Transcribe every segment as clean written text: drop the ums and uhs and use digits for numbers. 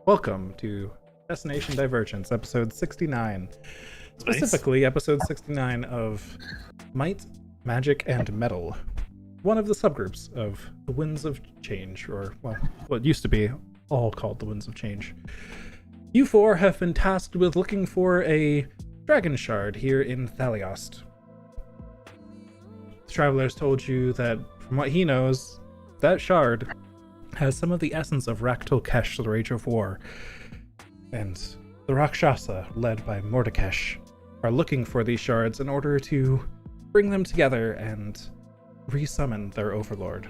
Welcome to Destination Divergence, episode 69. Specifically, episode 69 of Might, Magic, and Metal. One of the subgroups of the Winds of Change, or, well, what used to be all called the Winds of Change. You four have been tasked with looking for a dragon shard here in Thaliost. The traveler's told you that, from what he knows, that shard has some of the essence of Raktal Kesh, the Rage of War, and the Rakshasa, led by Mordekash, are looking for these shards in order to bring them together and resummon their overlord.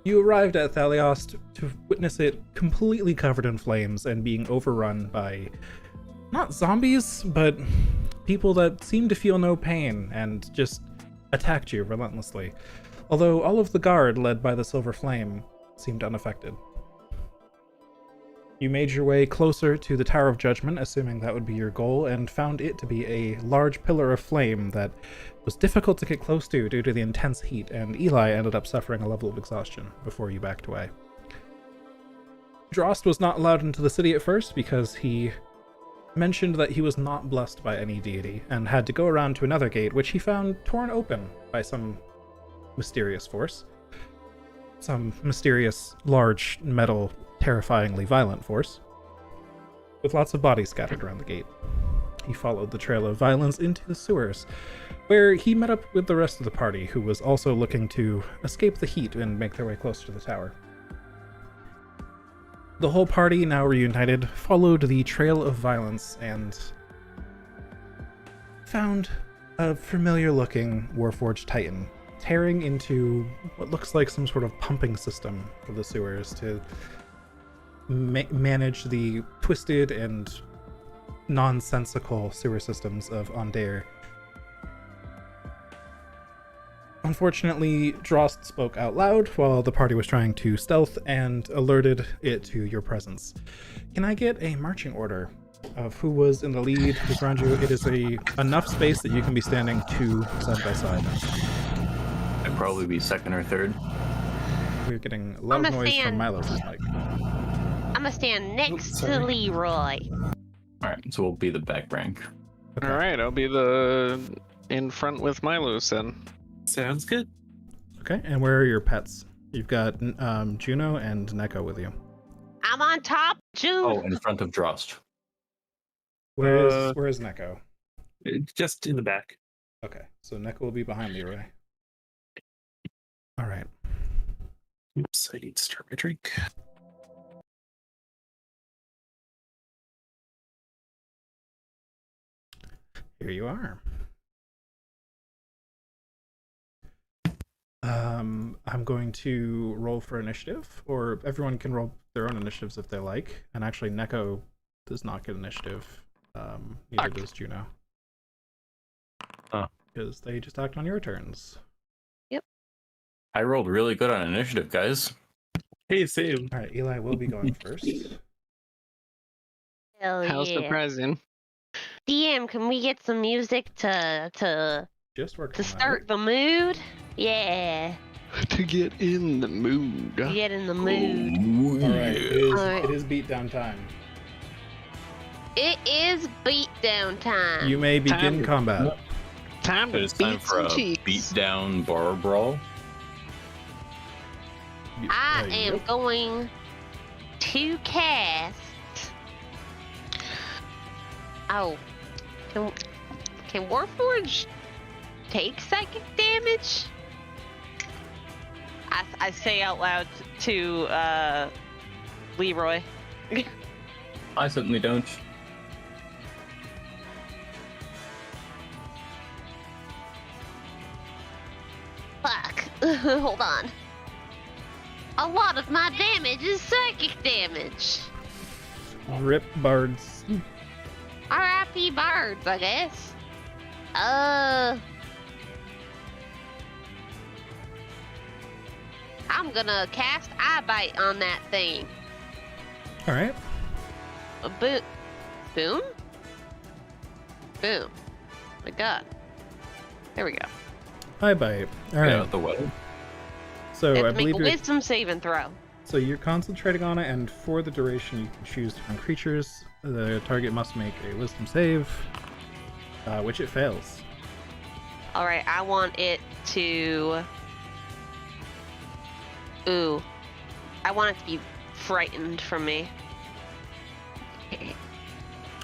You arrived at Thaliost to witness it completely covered in flames and being overrun by, not zombies, but people that seemed to feel no pain and just attacked you relentlessly. Although all of the guard, led by the Silver Flame, seemed unaffected. You made your way closer to the Tower of Judgment, assuming that would be your goal, and found it to be a large pillar of flame that was difficult to get close to due to the intense heat, and Eli ended up suffering a level of exhaustion before you backed away. Drost was not allowed into the city at first because he mentioned that he was not blessed by any deity, and had to go around to another gate, which he found torn open by some mysterious force. Some mysterious, large, metal, terrifyingly violent force, with lots of bodies scattered around the gate. He followed the trail of violence into the sewers, where he met up with the rest of the party, who was also looking to escape the heat and make their way closer to the tower. The whole party, now reunited, followed the trail of violence and found a familiar-looking Warforged Titan tearing into what looks like some sort of pumping system for the sewers to manage the twisted and nonsensical sewer systems of Ondair. Unfortunately, Drost spoke out loud while the party was trying to stealth and alerted it to your presence. Can I get a marching order of who was in the lead, who's around you? It is enough space that you can be standing two side by side. I'd probably be second or third. We're getting a lot of noise from Milo's mic. I'm gonna stand next to Leroy. Alright, so we'll be the back rank. Okay. Alright, I'll be the in front with Milos then. Sounds good. Okay, and where are your pets? You've got Juno and Neko with you. I'm on top, Juno. Oh, in front of Drost. Where is Neko? Just in the back. Okay, so Neko will be behind Leroy. All right. Oops, I need to start my drink. Here you are. I'm going to roll for initiative, or everyone can roll their own initiatives if they like. And actually, Neko does not get initiative. Neither does Juno. Because they just act on your turns. I rolled really good on initiative, guys. Hey, same. All right, Eli will be going first. Hell How's yeah. the present? DM, can we get some music to Just working start the mood? Yeah. To get in the mood. Get in the mood. Ooh, All right, Alright. it is beatdown time. It is beatdown time. You may begin Time. combat. Time to It's time beat for some a cheeks. beat down bar brawl. I There you am go. going to cast. Oh, can Warforged take psychic damage? I say out loud to Leroy. I certainly don't. Fuck. Hold on. A lot of my damage is psychic damage. Rip bards. R.I.P. birds, I guess. I'm gonna cast Eye Bite on that thing. All right. A boom. Boom? Boom. My god. There we go. Hi, bite. All Get right. out the way. So Have I to make believe a you're wisdom saving throw. So you're concentrating on it, and for the duration, you can choose different creatures. The target must make a Wisdom save, which it fails. All right, I want it to. Ooh, I want it to be frightened from me.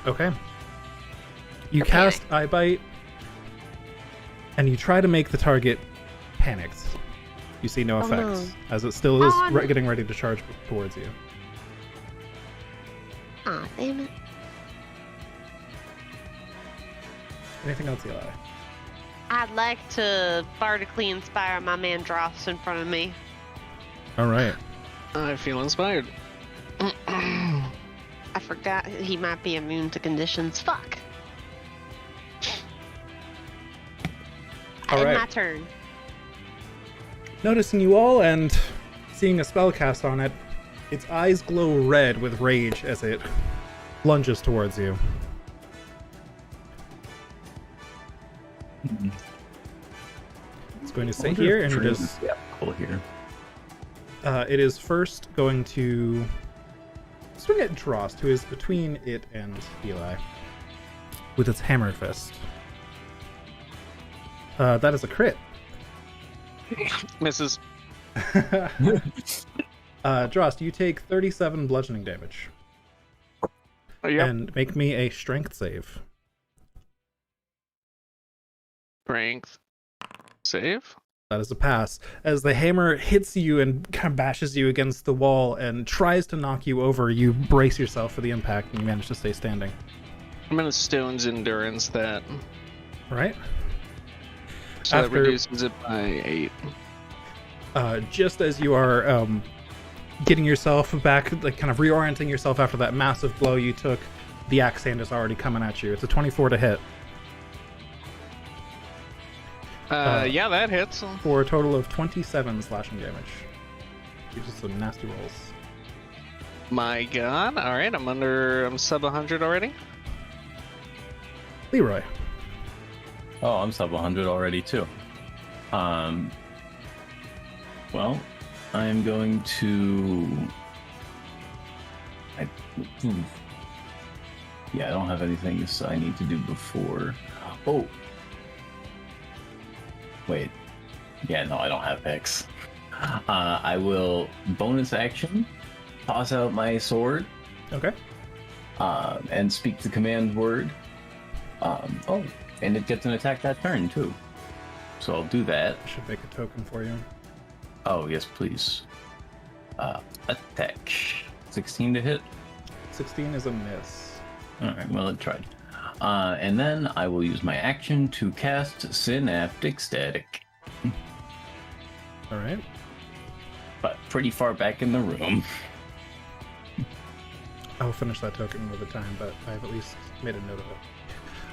Okay. You Or cast Eye Bite, and you try to make the target panicked. You see no Oh, effects, no. as it still is Oh, no. getting ready to charge towards you. Ah, damn it. Anything else, Eli? I'd like to bardically inspire my man Dross in front of me. All right. I feel inspired. I forgot he might be immune to conditions. Fuck. All End right. my turn. Noticing you all and seeing a spell cast on it, its eyes glow red with rage as it lunges towards you. It's going to stay here, and it is. Yeah, cool here. It is first going to swing at Drost, who is between it and Eli, with its hammer fist. That is a crit. Misses. Drost, you take 37 bludgeoning damage. Yep. And make me a strength save. Strength. Save. That is a pass. As the hammer hits you and kind of bashes you against the wall and tries to knock you over, you brace yourself for the impact and you manage to stay standing. I'm gonna Stone's Endurance that. Right? So that After- reduces it by 8. Just as you are getting yourself back, like kind of reorienting yourself after that massive blow you took, the axe hand is already coming at you. It's a 24 to hit Yeah, that hits. for a total of 27 slashing damage. These are some nasty rolls. My god. Alright, I'm sub 100 already. Leroy. Oh, I'm sub 100 already too. Well, I'm going to. Yeah, I don't have anything I need to do before. Oh. Wait. Yeah, no, I don't have X. I will bonus action, toss out my sword, Okay. and speak the command word. Oh, and it gets an attack that turn too. So I'll do that. I should make a token for you. Oh, yes, please. Attack. 16 to hit. 16 is a miss. Alright, well, it tried. And then I will use my action to cast Synaptic Static. Alright. But pretty far back in the room. I'll finish that token another time, but I've at least made a note of it.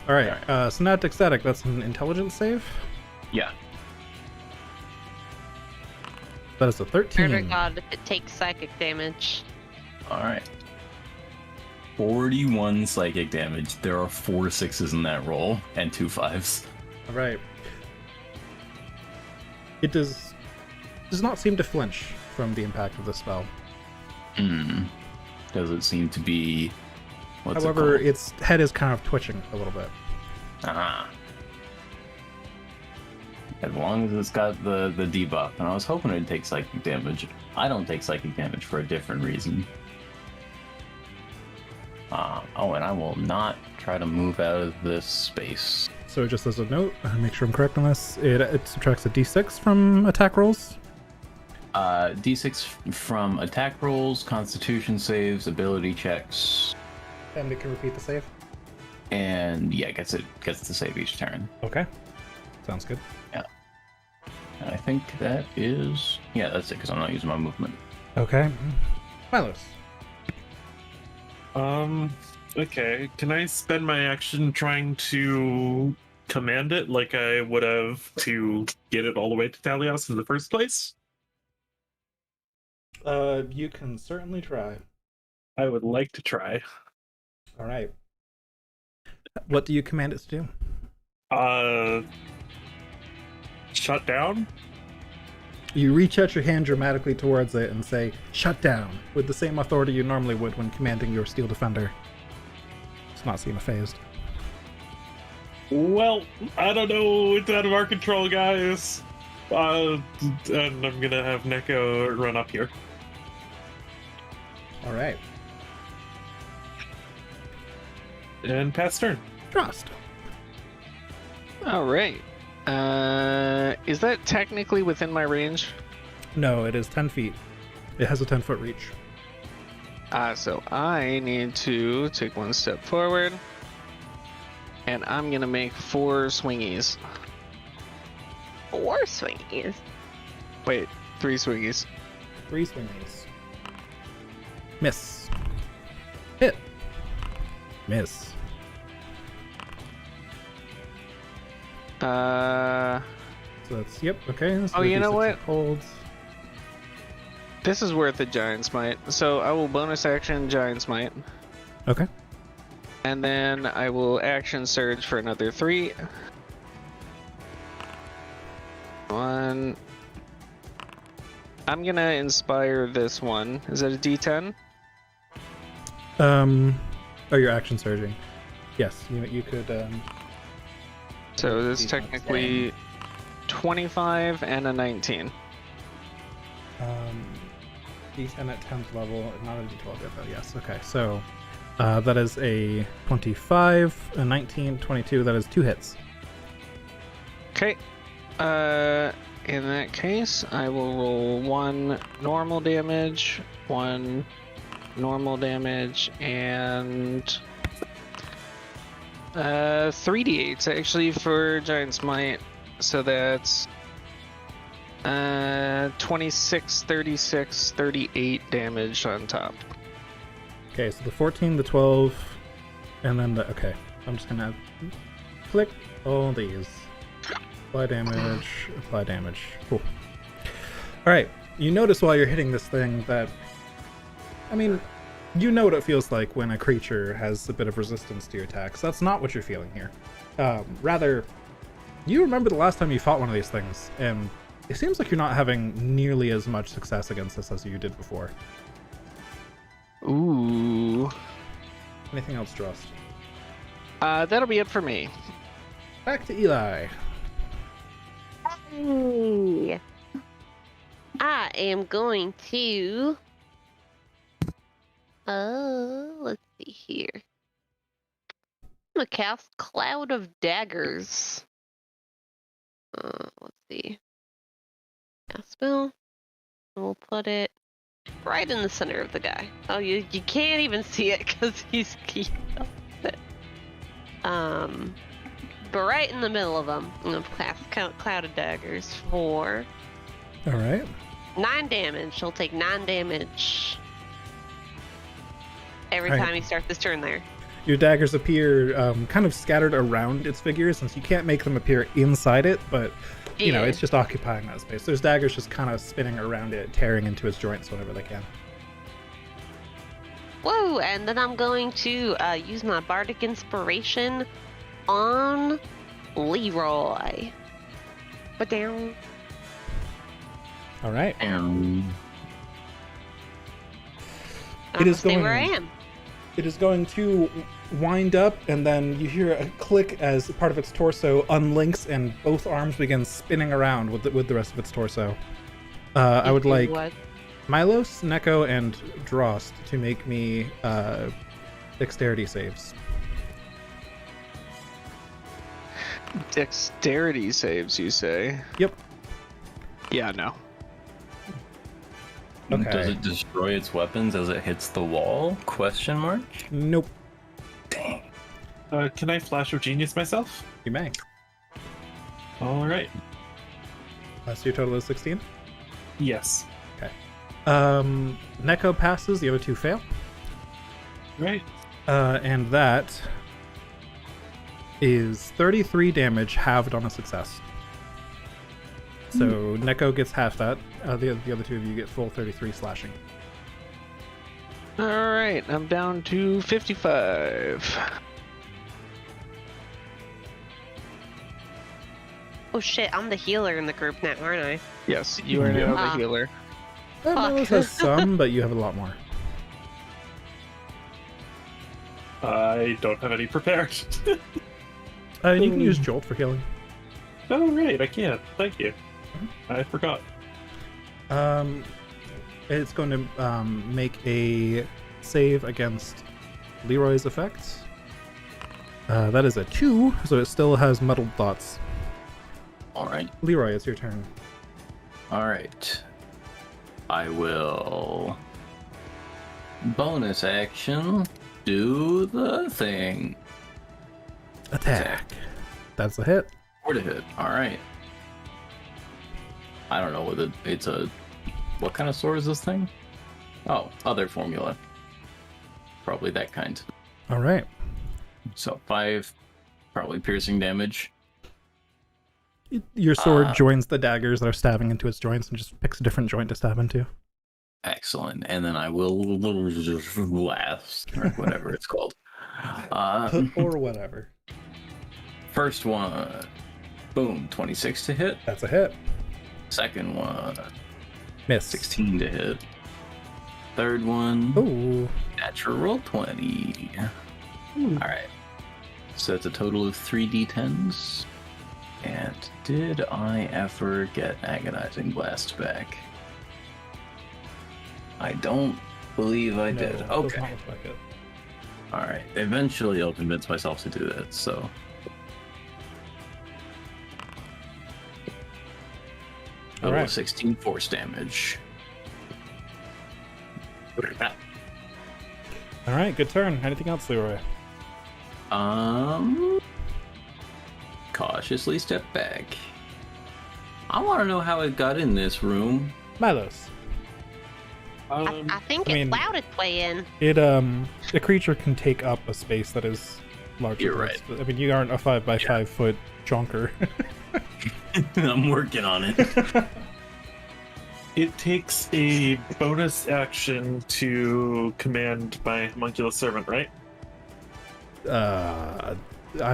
Alright, Synaptic Static, that's an intelligence save? Yeah. That is a 13. Murder God if it takes psychic damage. Alright. 41 psychic damage. There are 4 6s in that roll, and 2 5s. Alright. It does not seem to flinch from the impact of the spell. Does it seem to be... What's However, it called? its head is kind of twitching a little bit. As long as it's got the debuff. And I was hoping it'd take psychic damage. I don't take psychic damage for a different reason. Oh, and I will not try to move out of this space. So just as a note, make sure I'm correct on this, it subtracts a d6 from attack rolls. D6 from attack rolls, constitution saves, ability checks, And it can repeat the save. and yeah, gets to save each turn. Okay. Sounds good. And I think that is... Yeah, that's it, because I'm not using my movement. Okay. Milos. Okay. Can I spend my action trying to command it like I would have to get it all the way to Thalios in the first place? You can certainly try. I would like to try. Alright. What do you command it to do? Shut down? You reach out your hand dramatically towards it and say, "Shut down," with the same authority you normally would when commanding your steel defender. It's not seem phased. Well, I don't know. It's out of our control, guys. And I'm gonna have Neko run up here. All right. And pass turn. Trust. All right. Is that technically within my range? No, it is 10 feet. It has a 10-foot reach. So I need to take one step forward, and I'm gonna make 4 swingies. 4 swingies. Wait, 3 swingies. 3 swingies. Miss. Hit. Miss. So that's, yep, okay. So Oh, you know what? Holds. This is worth a Giant Smite. So I will bonus action Giant Smite, Okay. and then I will action Surge for another 3. 1. I'm gonna inspire this one. Is that a D10? Oh, you're action surging. Yes, you could, So this is D10. technically 25 and a 19. D10 at 10th level, not a D12 yet, though. Yes, okay. So, that is a 25, a 19, 22. That is 2 hits. Okay. In that case, I will roll 1 normal damage, 1 normal damage, and 3d8s actually for Giant Smite. So that's 26, 36, 38 damage on top. Okay, so the 14, the 12, and then the... Okay, I'm just gonna click all these. Apply damage, apply damage. Cool. Alright, you notice while you're hitting this thing that... I mean, you know what it feels like when a creature has a bit of resistance to your attacks. That's not what you're feeling here. Rather, you remember the last time you fought one of these things, and it seems like you're not having nearly as much success against this as you did before. Ooh. Anything else, Drost? That'll be it for me. Back to Eli. Hey. I am going to... let's see here. I'm gonna cast Cloud of Daggers. Let's see. Cast spell. We'll put it right in the center of the guy. Oh, you can't even see it because he's it. But right in the middle of them, I'm gonna cast Cloud of Daggers for Alright. 9 damage. He'll take 9 damage every Alright. time he starts his turn there. Your daggers appear kind of scattered around its figure, since you can't make them appear inside it, but you know, Yeah. it's just occupying that space. There's daggers just kind of spinning around it, tearing into its joints whenever they can. Whoa! And then I'm going to use my Bardic Inspiration on Leroy. But down. Alright. I'm It gonna is stay going- where I am. It is going to wind up, and then you hear a click as part of its torso unlinks, and both arms begin spinning around with the rest of its torso. I would like What? Milos, Neko, and Drost to make me dexterity saves. Dexterity saves, you say? Yep. Yeah, no. Okay. Does it destroy its weapons as it hits the wall? Question mark? Nope. Dang. Can I Flash of Genius myself? You may. All right. So your total is 16? Yes. Neko passes, the other 2 fail. Right. And that is 33 damage halved on a success. So Neko gets half that. The other 2 of you get full 33 slashing. Alright, I'm down to 55. Oh shit, I'm the healer in the group now, aren't I? Yes, you are now Ah. the healer. Melos has some, but you have a lot more. I don't have any prepared. And you can use Jolt for healing. Oh, right, I can. Thank you. I forgot. It's going to make a save against Leroy's effects. That is a 2, so it still has muddled thoughts. All right. Leroy, it's your turn. All right. I will bonus action do the thing. Attack. That's a hit. Or to hit. All right. I don't know whether it's a... What kind of sword is this thing? Oh, other formula. Probably that kind. All right. So 5, probably piercing damage. Your sword joins the daggers that are stabbing into its joints and just picks a different joint to stab into. Excellent. And then I will blast, or whatever it's called. Or whatever. First one. Boom. 26 to hit. That's a hit. Second one. Miss. 16 to hit. Third one. Ooh. Natural 20. Alright. So it's a total of 3d10s. And did I ever get Agonizing Blast back? I don't believe I did. Does Okay. not look like it. Alright. Eventually I'll convince myself to do that, so. All right. 16 force damage. All right, good turn. Anything else, Leroy? Cautiously step back. I want to know how it got in this room. Milos. I think I it mean- plowed its way in. It a creature can take up a space that is larger. You're than right. its- I mean, you aren't a 5x5 foot jonker. I'm working on it. It takes a bonus action to command my homunculus servant, right? I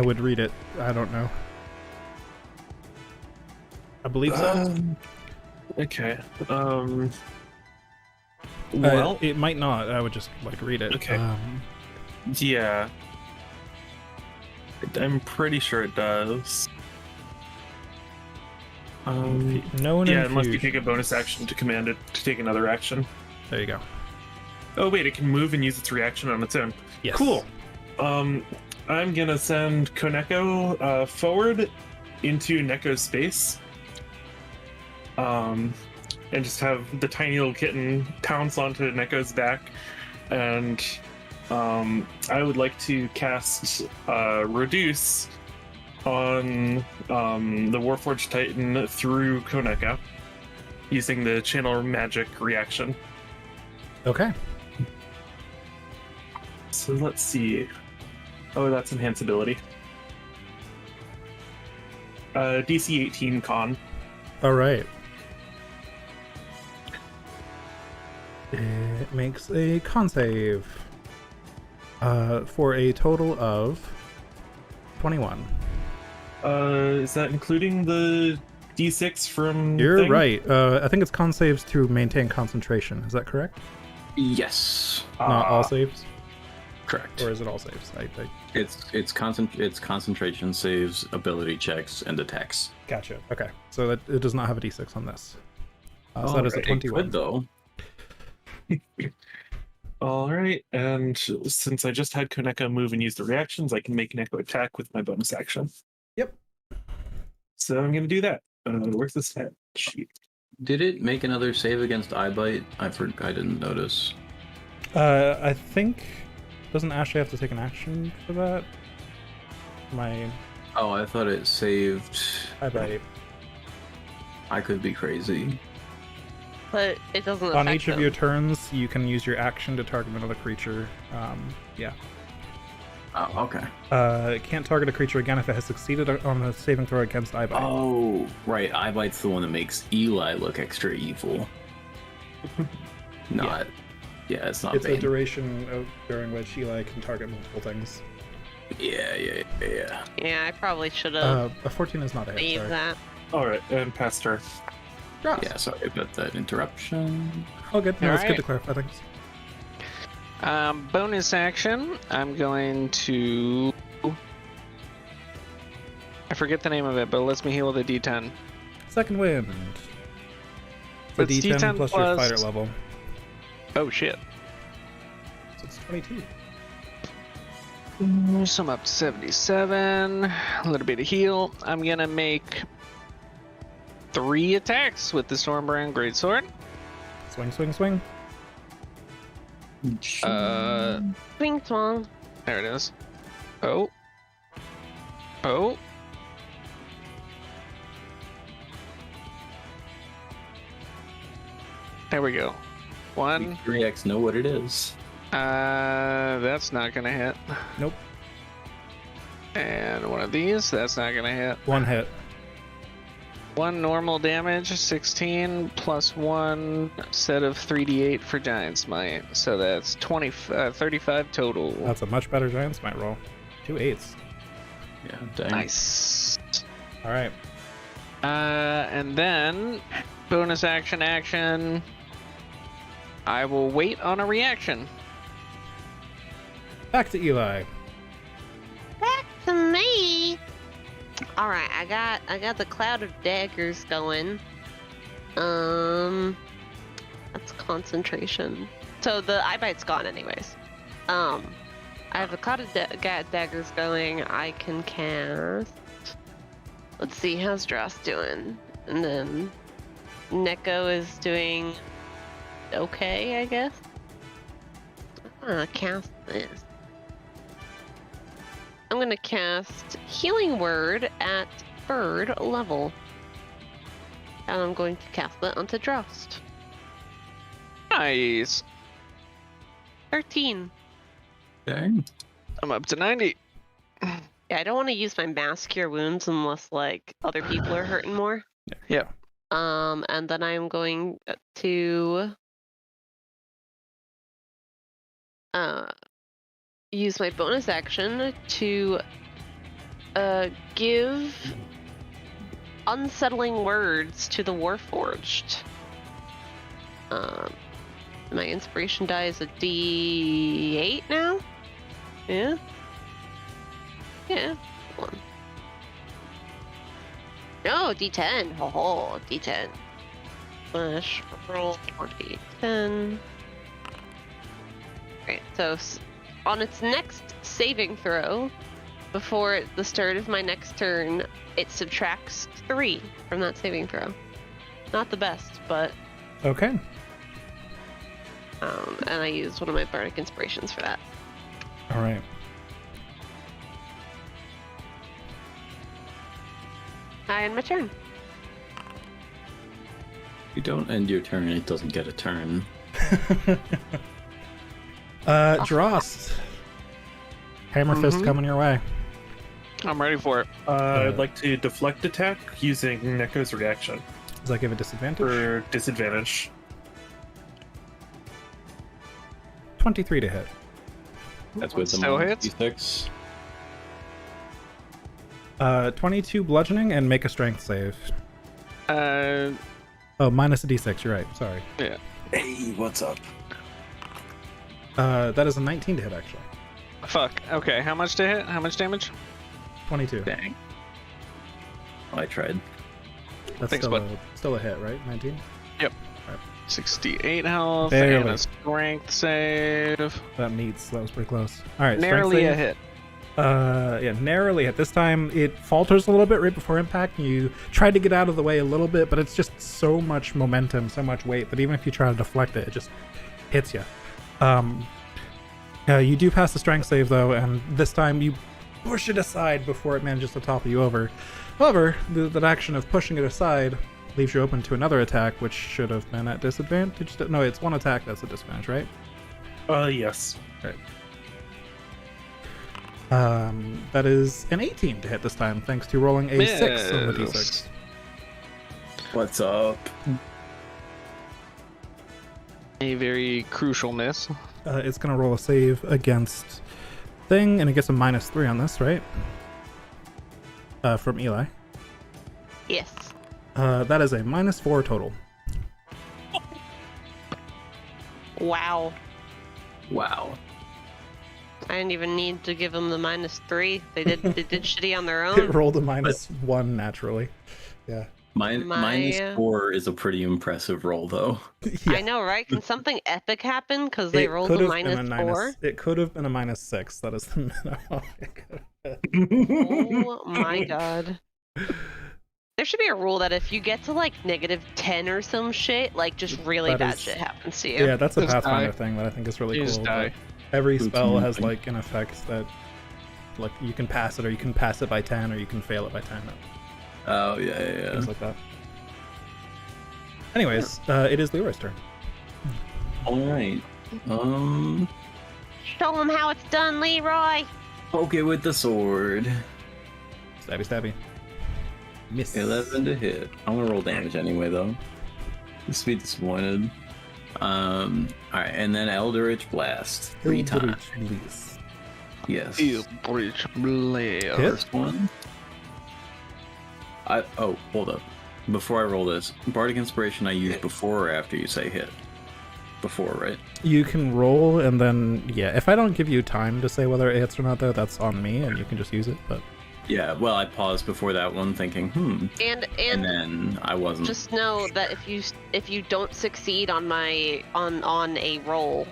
would read it. I don't know. I believe so. Okay. Well, it might not. I would just like read it. Okay. yeah. I'm pretty sure it does. No one. Yeah, unless you take a bonus action to command it to take another action. There you go. Oh wait, it can move and use its reaction on its own. Yes. Cool. I'm gonna send Koneko forward into Neko's space. And just have the tiny little kitten pounce onto Neko's back, and I would like to cast Reduce on the Warforged Titan through Koneko using the Channel Magic reaction. Okay. So let's see. Oh, that's enhanceability. DC 18 con. All right. It makes a con save for a total of 21. Is that including the D6 from? You're thing? right. I think it's con saves to maintain concentration. Is that correct? Yes. Not all saves, Correct. or is it all saves? It's concentration saves, ability checks, and attacks. Gotcha. Okay, so it does not have a d6 on this. So that is a Alright, 21. It could, though. All right, and since I just had Koneko move and use the reactions, I can make Neko attack with my bonus action. Yep. So I'm gonna do that. Where's the stat sheet? Did it make another save against eyebite? I didn't notice. I think doesn't Ashley have to take an action for that? Oh, I thought it saved. Eyebite. I could be crazy. But it doesn't On affect each of them. your turns, you can use your action to target another creature. Yeah. Oh, okay. It can't target a creature again if it has succeeded on a saving throw against eyebite. Oh, right. Eyebite's the one that makes Eli look extra evil. Not. Yeah, it's not It's a Bane. duration during which Eli can target multiple things. Yeah. Yeah, I probably should have A 14 is not a hit. saved Sorry. that. All right, and past her. Drops. Yeah, sorry about that interruption. Oh, good. No, it's good Alright. to clarify things. Bonus action. I'm going to. I forget the name of it, but it lets me heal with a D10. Second wind. The It's D10 D10 plus your plus- fighter level. Oh shit. So it's 22. So I'm up to 77. A little bit of heal. I'm gonna make 3 attacks with the Stormbrand Greatsword. Swing, swing, swing. Swing swong. There it is. Oh. There we go. We 1. 3x know what it is. That's not gonna hit. Nope. And one of these, that's not gonna hit. One hit. 1 normal damage, 16 plus 1 set of 3d8 for Giant Smite. So that's 35 total. That's a much better Giant Smite roll. 2 8s. Yeah, dang. Nice. All right. And then bonus action. I will wait on a reaction. Back to Eli. Back to me. All right, I got the cloud of daggers going. That's concentration. So the eye bite's gone anyways. I have a cloud of daggers going. I can cast. Let's see, how's Dross doing? And then Neko is doing okay, I guess. I'm gonna cast this. I'm gonna cast Healing Word at bird level. And I'm going to cast it onto Drost. Nice. 13. Dang. I'm up to 90. Yeah, I don't want to use my Mass Cure Wounds unless, like, other people are hurting more. Yeah. And then I'm going to use my bonus action to give unsettling words to the Warforged. My inspiration die is a D8 now? Yeah? Yeah. One. No, D10. Ho, D10. Slash roll 4d10. Right, so on its next saving throw, before the start of my next turn, it subtracts 3 from that saving throw. Not the best, but Okay. and I used one of my bardic inspirations for that. All right. I end my turn. If you don't end your turn, it doesn't get a turn. Drost. Hammer fist coming your way. I'm ready for it. I'd like to deflect attack using Neko's reaction Does that give a disadvantage? for disadvantage. 23 to hit. That's with the Still minus hits? D6. 22 bludgeoning and make a strength save. Oh, minus a d6, you're right. Sorry. Yeah. Hey, what's up? That is a 19 to hit, actually. Fuck. Okay, how much to hit? How much damage? 22. Dang. Oh, I tried. That's Thanks, still, bud. still a hit, right? 19? 68 health Barely. and a strength save. That meets. That was pretty close. All right. Narrowly a strength hit. save. Yeah, narrowly hit. This time it falters a little bit right before impact. You try to get out of the way a little bit, but it's just so much momentum, so much weight that even if you try to deflect it, it just hits you. You do pass the strength save though, and this time you push it aside before it manages to topple you over. However, that action of pushing it aside leaves you open to another attack, which should have been at disadvantage. No, it's one attack that's a disadvantage, right? Yes. That is an 18 to hit this time, thanks to rolling a 6 on the d6. Miss. What's up? A very crucial miss. It's going to roll a save against thing, and it gets a -3 on this, right? From Eli. Yes. That is a -4 total. Wow. Wow. I didn't even need to give them the -3. They did shitty on their It own. rolled a -1 naturally. Yeah. -4 is a pretty impressive roll, though. I know, right? Can something epic happen because they rolled a -4? It could have been a -6. That is the minimum. It could have Oh my god. There should be a rule that if you get to like -10 or some shit, like just really That bad is- shit happens to you. Yeah, that's a Just Pathfinder die. thing that I think is really You cool. just die. that Every Boots spell and has nothing. like an effect that, like, you can pass it, or you can pass it by 10, or you can fail it by 10. Oh yeah. Things like that. Anyways, it is Leroy's turn. All right. Show them how it's done, Leroy. Okay, with the sword. Stabby, stabby. Miss. 11 to hit. I'm gonna roll damage anyway, though. Just be disappointed. All right, and then Eldritch Blast 3 times. Please. Yes. Bridge blade. Hit? First one. Hold up. Before I roll this, Bardic Inspiration I use before or after you say hit? Before, right? You can roll, and then, yeah, if I don't give you time to say whether it hits or not, though, that's on me, and you can just use it, but... Yeah, well, I paused before that one thinking, And and then I wasn't. just know that if you don't succeed on on a roll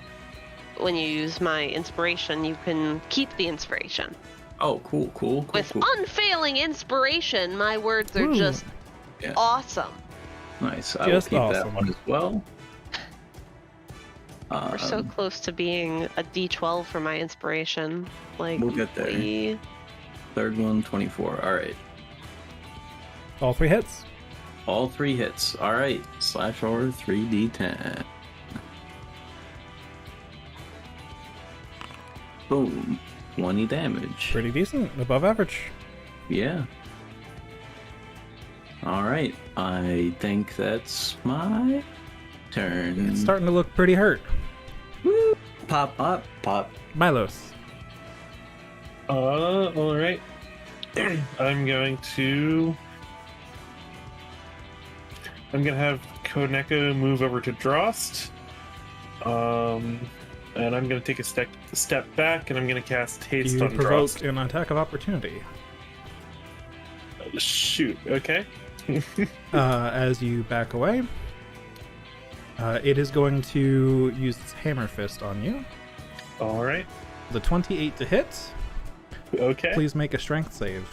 when you use my inspiration, you can keep the inspiration. Oh, cool. With unfailing inspiration, my words are Ooh. just Yeah. awesome. Nice. I will Just keep that awesome. one as well. We're so close to being a D12 for my inspiration. Like, We'll get there. Third one, 24. All right. All 3 hits. All 3 hits. All right. Slash over 3d10. Boom. 20 damage. Pretty decent. Above average. Yeah. All right. I think that's my turn. It's starting to look pretty hurt. Woo. Pop, pop, pop. Milos. All right. I'm gonna have Koneko move over to Drost. And I'm gonna take a step back, and I'm gonna cast Haste You on provoke Drost. an attack of opportunity. Shoot. Okay. As you back away, it is going to use its hammer fist on you. All right. The 28 to hit. Okay. Please make a strength save.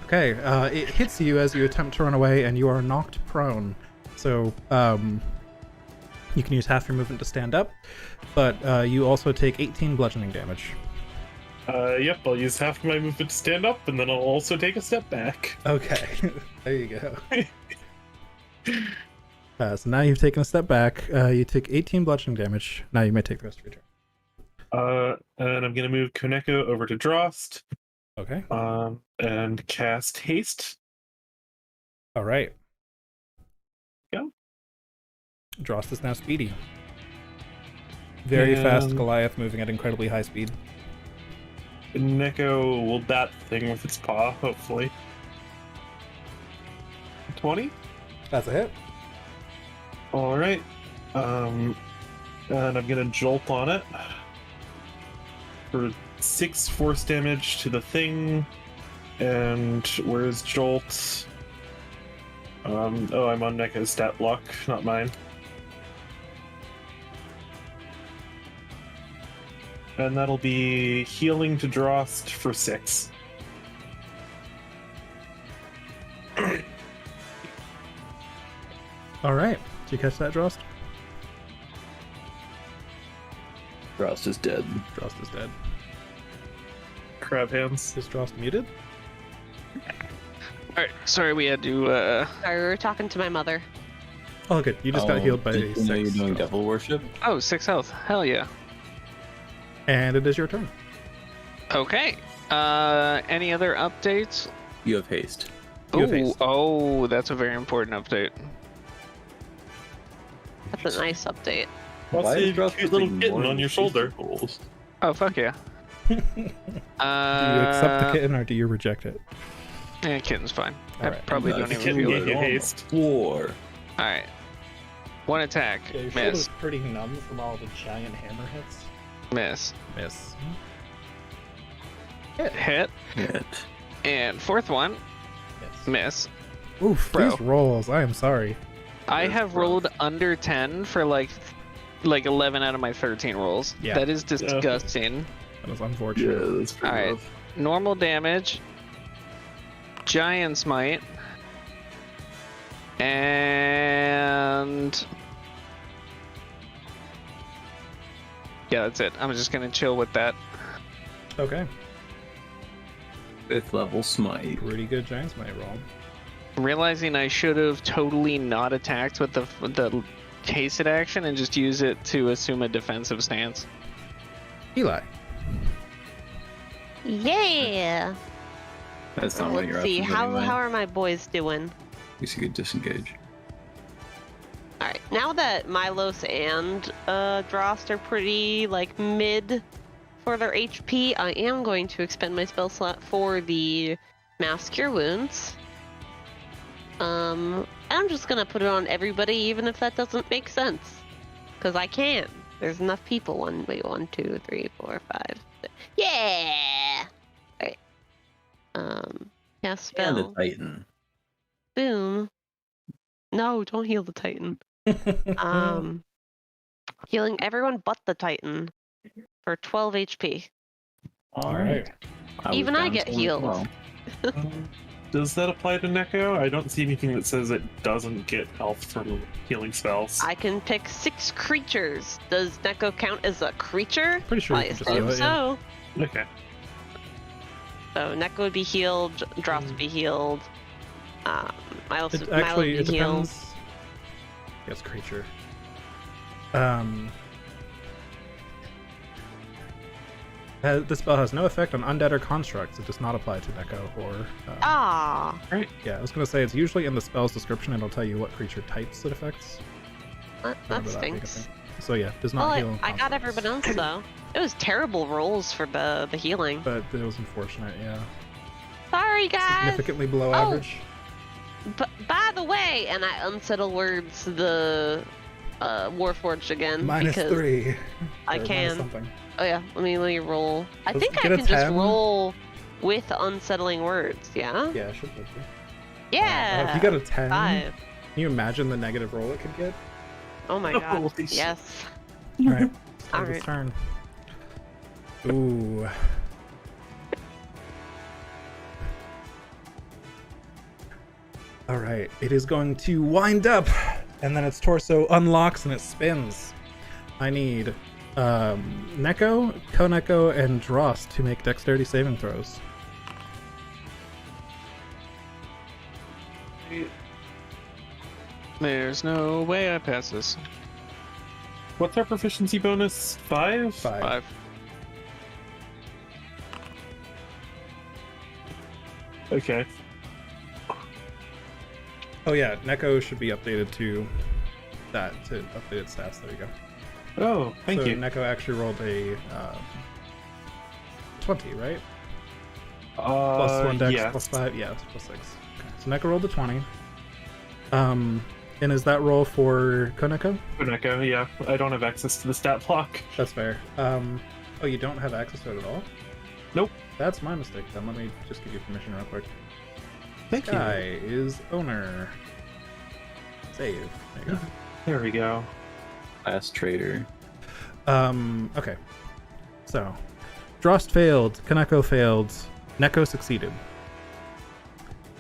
Okay, it hits you as you attempt to run away, and you are knocked prone. So, you can use half your movement to stand up, but you also take 18 bludgeoning damage. Yep. I'll use half my movement to stand up, and then I'll also take a step back. Okay, there you go. So now you've taken a step back. You take 18 bludgeoning damage. Now you may take the rest of your turn. And I'm gonna move Koneko over to Drost. Okay. And cast Haste. All right. Go. Drost is now speedy. Very fast And- Goliath moving at incredibly high speed. Neko will bat the thing with its paw, hopefully. 20? That's a hit. Alright. And I'm gonna jolt on it. For 6 force damage to the thing. And where's Jolt? I'm on Neko's stat block, not mine. And that'll be healing to Drost for 6. All right. Did you catch that, Drost? Frost is dead. Drost is dead. Crab hands. Is Drost muted? Alright, sorry we had to, Sorry, we were talking to my mother. Oh, good. You just got healed by Did you know 6. you're doing Drost. devil worship? Oh, 6 health. Hell yeah. And it is your turn. Okay. Any other updates? You have haste. You have Ooh, haste. oh, that's a very important update. That's a nice update. I'll Why see is a Dross cute little taking kitten more on your safety shoulder. goals? Oh fuck yeah. Do you accept the kitten or do you reject it? Yeah, kitten's fine. I Alright. probably No, don't the even kitten feel gave it. you on the haste. floor. All right. One attack. Yeah, your Miss. shoulder's pretty numb from all the giant hammer hits. Miss. Miss. Hit. Hit. And fourth one. Miss. Miss. Oof, Bro. these rolls. I am sorry. I That's have rough. rolled under 10 for like 11 out of my 13 rolls. Yeah. That is disgusting. That was Yeah, unfortunate. that's pretty Alright. rough. Normal damage. Giant smite. And yeah, that's it. I'm just gonna chill with that. Okay. 5th level smite. Pretty good giant smite roll. I'm realizing I should have totally not attacked with the hasted action and just use it to assume a defensive stance. Eli. Yeah. That's not one of your Let's see. options How anyway. how are my boys doing? Guess you could disengage. All right. Now that Milos and Drost are pretty like mid for their HP, I am going to expend my spell slot for the Mass Cure Wounds. I'm just gonna put it on everybody, even if that doesn't make sense, because I can. There's enough people. Wait, 1, 2, 3, 4, 5. 6. Yeah. Right. Cast And the spell. Titan. Boom. No, don't heal the Titan. Healing everyone but the Titan for 12 HP. Alright. Even I get healed. Does that apply to Neko? I don't see anything that says it doesn't get health from healing spells. I can pick 6 creatures. Does Neko count as a creature? Pretty sure I you can just assume heal it, yeah. so. Okay. So Neko would be healed, Dross would be healed. Milos It Milo actually, would it be healed. depends. Yes, creature. This spell has no effect on undead or constructs. It does not apply to Neko or. Ah, Yeah, I was gonna say it's usually in the spell's description. It'll tell you what creature types it affects. that Remember that being a stinks. thing. So yeah, does not Well, heal. I got constructs. everyone else though. It was terrible rolls for the healing. But it was unfortunate. Yeah, Sorry guys. significantly below Oh. average. But by the way, and I unsettle words the Warforged again because -3. I Or minus can. something. Oh yeah, let me roll. I Let's think I get a can just 10. roll with unsettling words. Yeah. Yeah, it should be. Yeah. If you got a 10, 5. can you imagine the negative roll it could get? Oh my god. Holy shit. Yes. All right. All It's right. turn. Ooh. All right. It is going to wind up, and then its torso unlocks and it spins. I need Neko, Koneko, and Dross to make dexterity saving throws. There's no way I pass this. What's our proficiency bonus? 5? 5. Okay. Oh yeah, Neko should be updated to that to update its stats. There you go. Oh, thank so you. Neko actually rolled a 20, right? Plus 1 dex, yes. plus 5, yeah, plus 6. Okay. So Neko rolled a 20. And is that roll for Koneko? Neko, yeah. I don't have access to the stat block. That's fair. Oh, you don't have access to it at all? Nope. That's my mistake then. Let me just give you permission real quick. Thank Guy is owner. Save. There you go. There we go. Last trader. Okay. So, Drost failed, Koneko failed, Neko succeeded.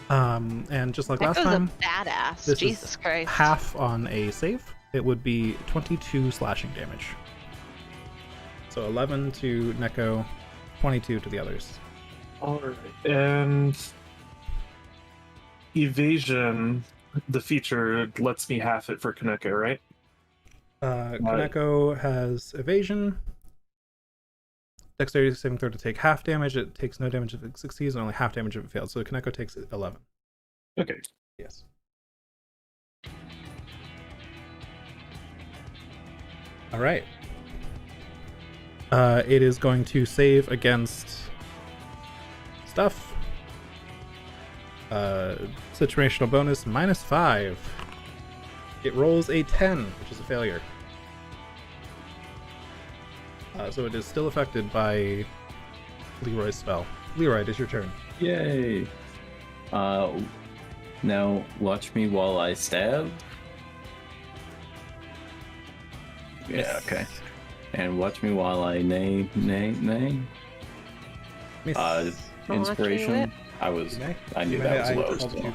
And just like last Neko's time, a badass. this Jesus is Christ. half on a save. It would be 22 slashing damage. So 11 to Neko, 22 to the others. Alright. And evasion, the feature lets me half it for Koneko, right? Koneko has evasion. Dexterity saving throw to take half damage. It takes no damage if it succeeds, and only half damage if it fails. So Koneko takes 11. Okay. Yes. All right. It is going to save against stuff. Situational bonus -5. It rolls a 10, which is a failure. So it is still affected by Leroy's spell. Leroy, it is your turn. Yay! Now watch me while I stab. Yeah, okay. And watch me while I nay. Miss. Inspiration. I knew that was low. So.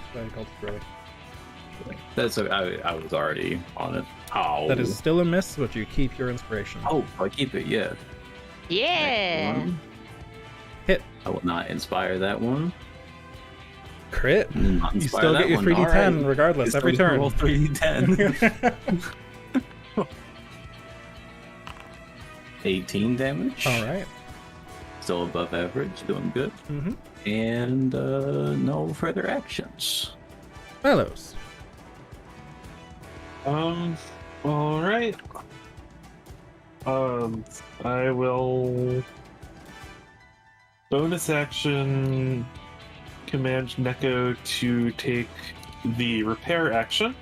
That's I was already on it. Oh. That is still a miss, but you keep your inspiration. Oh, I keep it. Yeah. Yeah. One. Hit. I will not inspire that one. Crit. Not You inspire still that get your one. 3d10 Alright. regardless every turn. Roll 3d10. 18 damage. All right. Still above average. Doing good. Mm-hmm. And no further actions. Fellows. All right. I will bonus action command Neko to take the repair action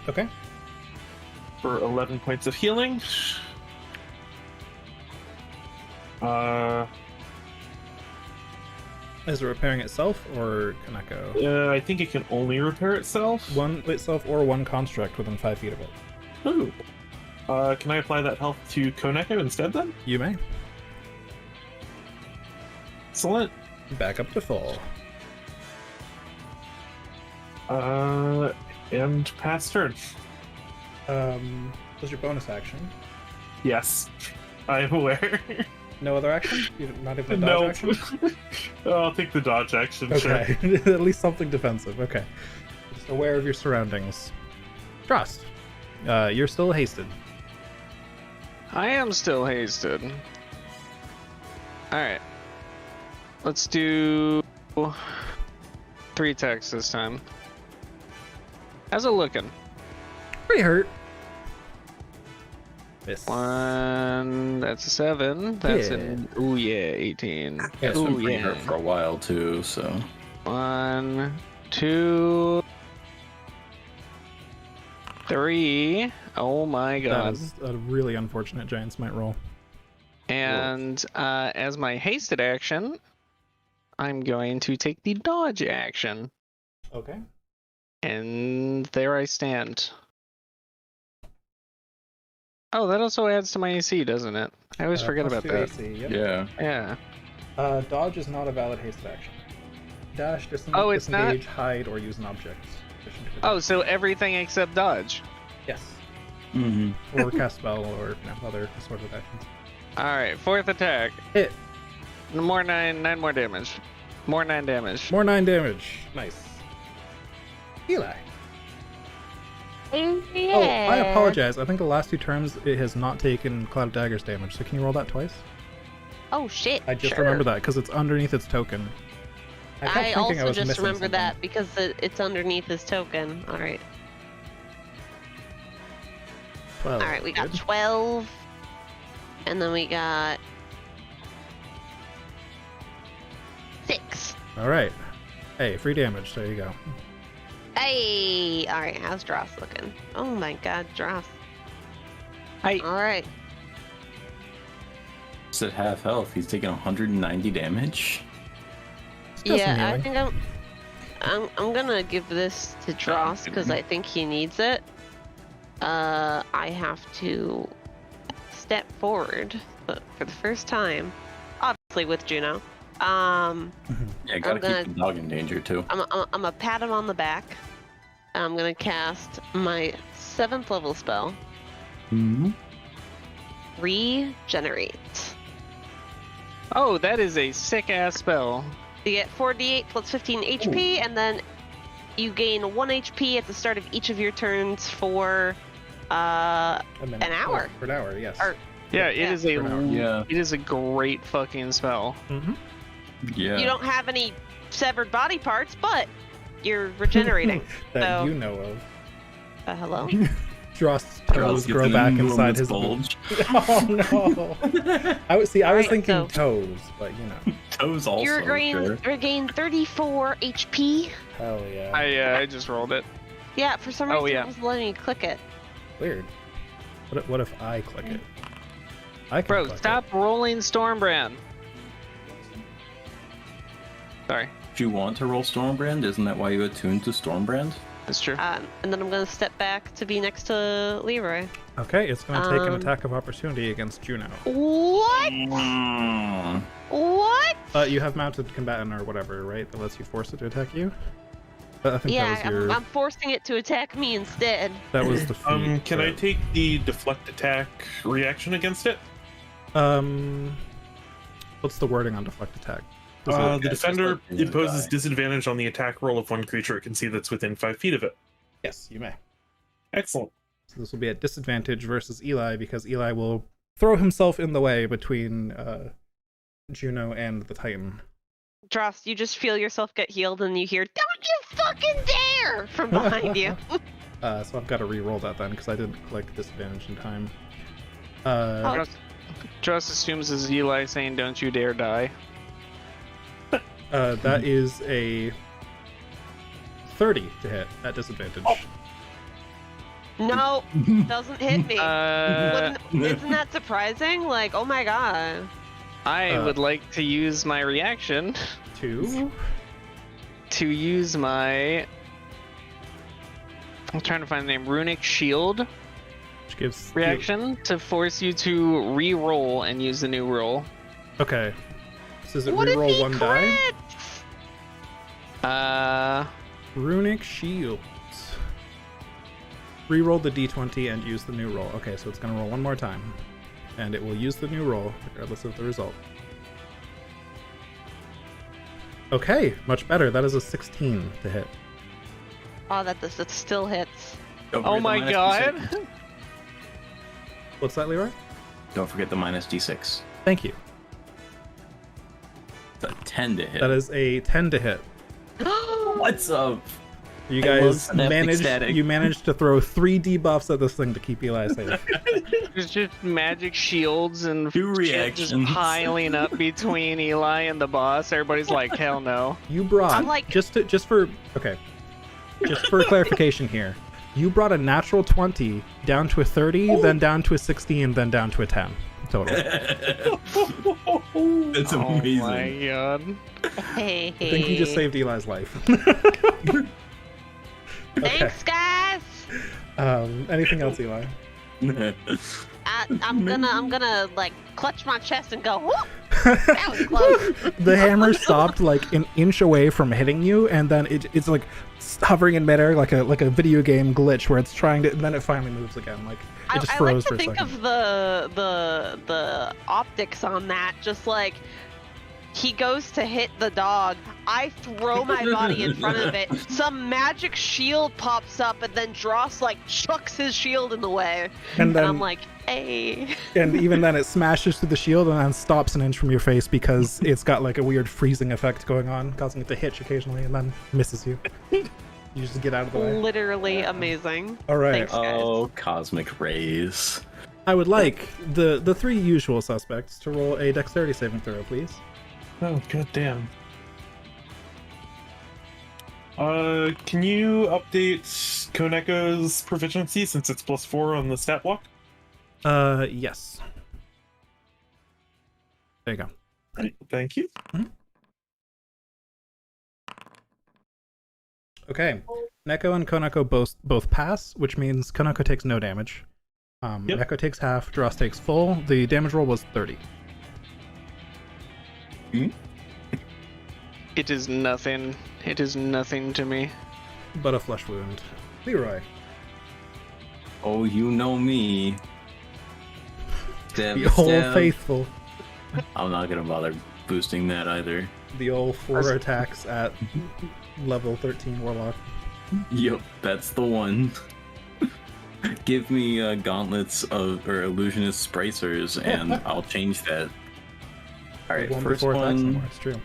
Okay. for 11 points of healing. Is it repairing itself or Kaneko? I think it can only repair itself. One itself or one construct within 5 feet of it. Ooh. Can I apply that health to Koneko instead then? You may. Excellent. Back up to full. And pass turn. Was your bonus action? Yes, I'm aware. No other action? Not even a dodge No. action? I'll take the dodge action. Okay. Sure. At least something defensive. Okay. Just aware of your surroundings. Trust. You're still hasted. I am still hasted. Alright. Let's do 3 attacks this time. How's it looking? Pretty hurt. Miss. 1, that's a 7. That's Yeah. an, ooh yeah, 18. Yeah, it's been Ooh pretty yeah. hurt for a while too, so 1, 2, 3. Oh my That god. is a really unfortunate giant smite roll. And as my hasted action, I'm going to take the dodge action. Okay. And there I stand. Oh, that also adds to my AC, doesn't it? I always forget about that. AC, yep. yeah. Yeah. Dodge is not a valid hasted action. Dash, Oh, it's not? disengage, hide, or use an object. Oh, so everything except dodge. Yes. Mm-hmm. Or cast spell, or other sort of actions. Alright, 4th attack. Hit. More 9 more damage. More 9 damage. More 9 damage. Nice. Eli. Yeah. Oh, I apologize. I think the last 2 turns it has not taken Cloud of Daggers damage, so can you roll that twice? Oh shit. I just sure. remembered that because it's underneath its token. kept I thinking also was just missing remember something. that because it's underneath his token. All right. 12. All right, we got Good. 12, and then we got 6. All right. Hey, free damage. There you go. Hey. All right. How's Dross looking? Oh my God, Dross. Hi. All right. It's at half health. He's taking 190 damage. Still some Yeah, I healing. think I'm gonna give this to Dross because I think he needs it. I have to step forward, but for the first time, obviously with Juno. Yeah, gotta gonna- keep the dog in danger too. I'm gonna pat him on the back. I'm gonna cast my 7th level spell, Mm-hmm. Regenerate. Oh, that is a sick ass spell. You get 4d8 plus 15 HP, and then you gain 1 HP at the start of each of your turns for A minute. an hour. For an hour, yes. Or- Yeah, it Yeah. is a For an hour. Yeah. it is a great fucking spell. Mm-hmm. Yeah. You don't have any severed body parts, but you're regenerating. that So- you know of. Hello? Dross's Dross toes gets grow an back inside enormous his bulge. Oh no! I was Alright, thinking so- toes, but you know, Toes also. You Sure. regain 34 HP. hell yeah. I just rolled it. Yeah, for some Oh, reason yeah. it was letting me click it. Weird. What if I click it? I can Bro, click stop rolling Stormbrand. Sorry, If you want to roll Stormbrand, isn't that why you attuned to Stormbrand? that's true. And then I'm gonna step back to be next to Leroy. it. Okay, it's going to take an Um, attack of opportunity against Juno. What? Mm. What? You have mounted combatant or whatever, right? That lets you force it to attack you. I think Yeah, that was your. I'm forcing it to attack me instead. That was the feat. Can I take the deflect attack reaction against it? What's the wording on deflect attack? The it's just defender like things that imposes die. disadvantage on the attack roll of one creature it can see that's within 5 feet of it. Yes, you may. Excellent. So this will be at disadvantage versus Eli because Eli will throw himself in the way between Juno and the Titan. Dross, you just feel yourself get healed and you hear, "Don't you fucking dare!" from behind you. So I've got to re-roll that then because I didn't click disadvantage in time. Oh. Just assumes as Eli saying, "Don't you dare die." That is a 30 to hit at disadvantage. No, doesn't hit me. Isn't that surprising? Like, oh my god. I would like to use my reaction 2. to use my. I'm trying to find the name. Runic Shield Which gives reaction to force you to re-roll and use the new roll. Okay. So is it What if re-roll he 1 die? Uh, Runic Shields. Reroll the d20 and use the new roll. Okay, so it's going to roll one more time. And it will use the new roll, regardless of the result. Okay, much better. That is a 16 to hit. Oh, that still hits. Don't oh forget the my minus god! D6. What's that, Leroy? Don't forget the minus D6. Thank you. It's a 10 to hit. That is a 10 to hit. What's up? You I love guys synaptic static. managed to throw 3 debuffs at this thing to keep Eli safe. There's just magic shields and Two shit just reactions. piling up between Eli and the boss. Everybody's like, "Hell no!" You brought I'm like- just for clarification here. You brought a natural 20 down to a 30, then down to a 16, then down to a 10 total. That's Oh amazing. my god! Hey, I think you just saved Eli's life. Thanks, guys. Anything else, Eli? I'm gonna like clutch my chest and go. Whoop! That was close. The hammer stopped like an inch away from hitting you, and then it's like hovering in midair like a video game glitch where it's trying to, and then it finally moves again. Like it just I froze like for to a think second. of the optics on that, just like he goes to hit the dog, I throw my body in front of it, some magic shield pops up, and then Dross like chucks his shield in the way, And and then I'm like, hey. and even then it smashes through the shield and then stops an inch from your face because it's got like a weird freezing effect going on, causing it to hitch occasionally, and then misses you. You just get out of the way. Literally amazing. All right. Thanks, guys. Oh, cosmic rays. I would like the 3 usual suspects to roll a dexterity saving throw, please. Oh, goddamn. Can you update Koneko's proficiency since it's +4 on the stat block? Yes. There you go. Right, thank you. Okay. Neko and Koneko both pass, which means Koneko takes no damage. Yep. Neko takes half, Dross takes full. The damage roll was 30. It is nothing. It is nothing to me. But a flesh wound. Leroy. Oh, you know me. Stab, The old stab. faithful. I'm not gonna bother boosting that either. The old 4 attacks at level 13 Warlock. Yep, that's the one. Give me gauntlets or illusionist bracers, and I'll change that. All right, It won't be first 4 attacks one. anymore, it's true.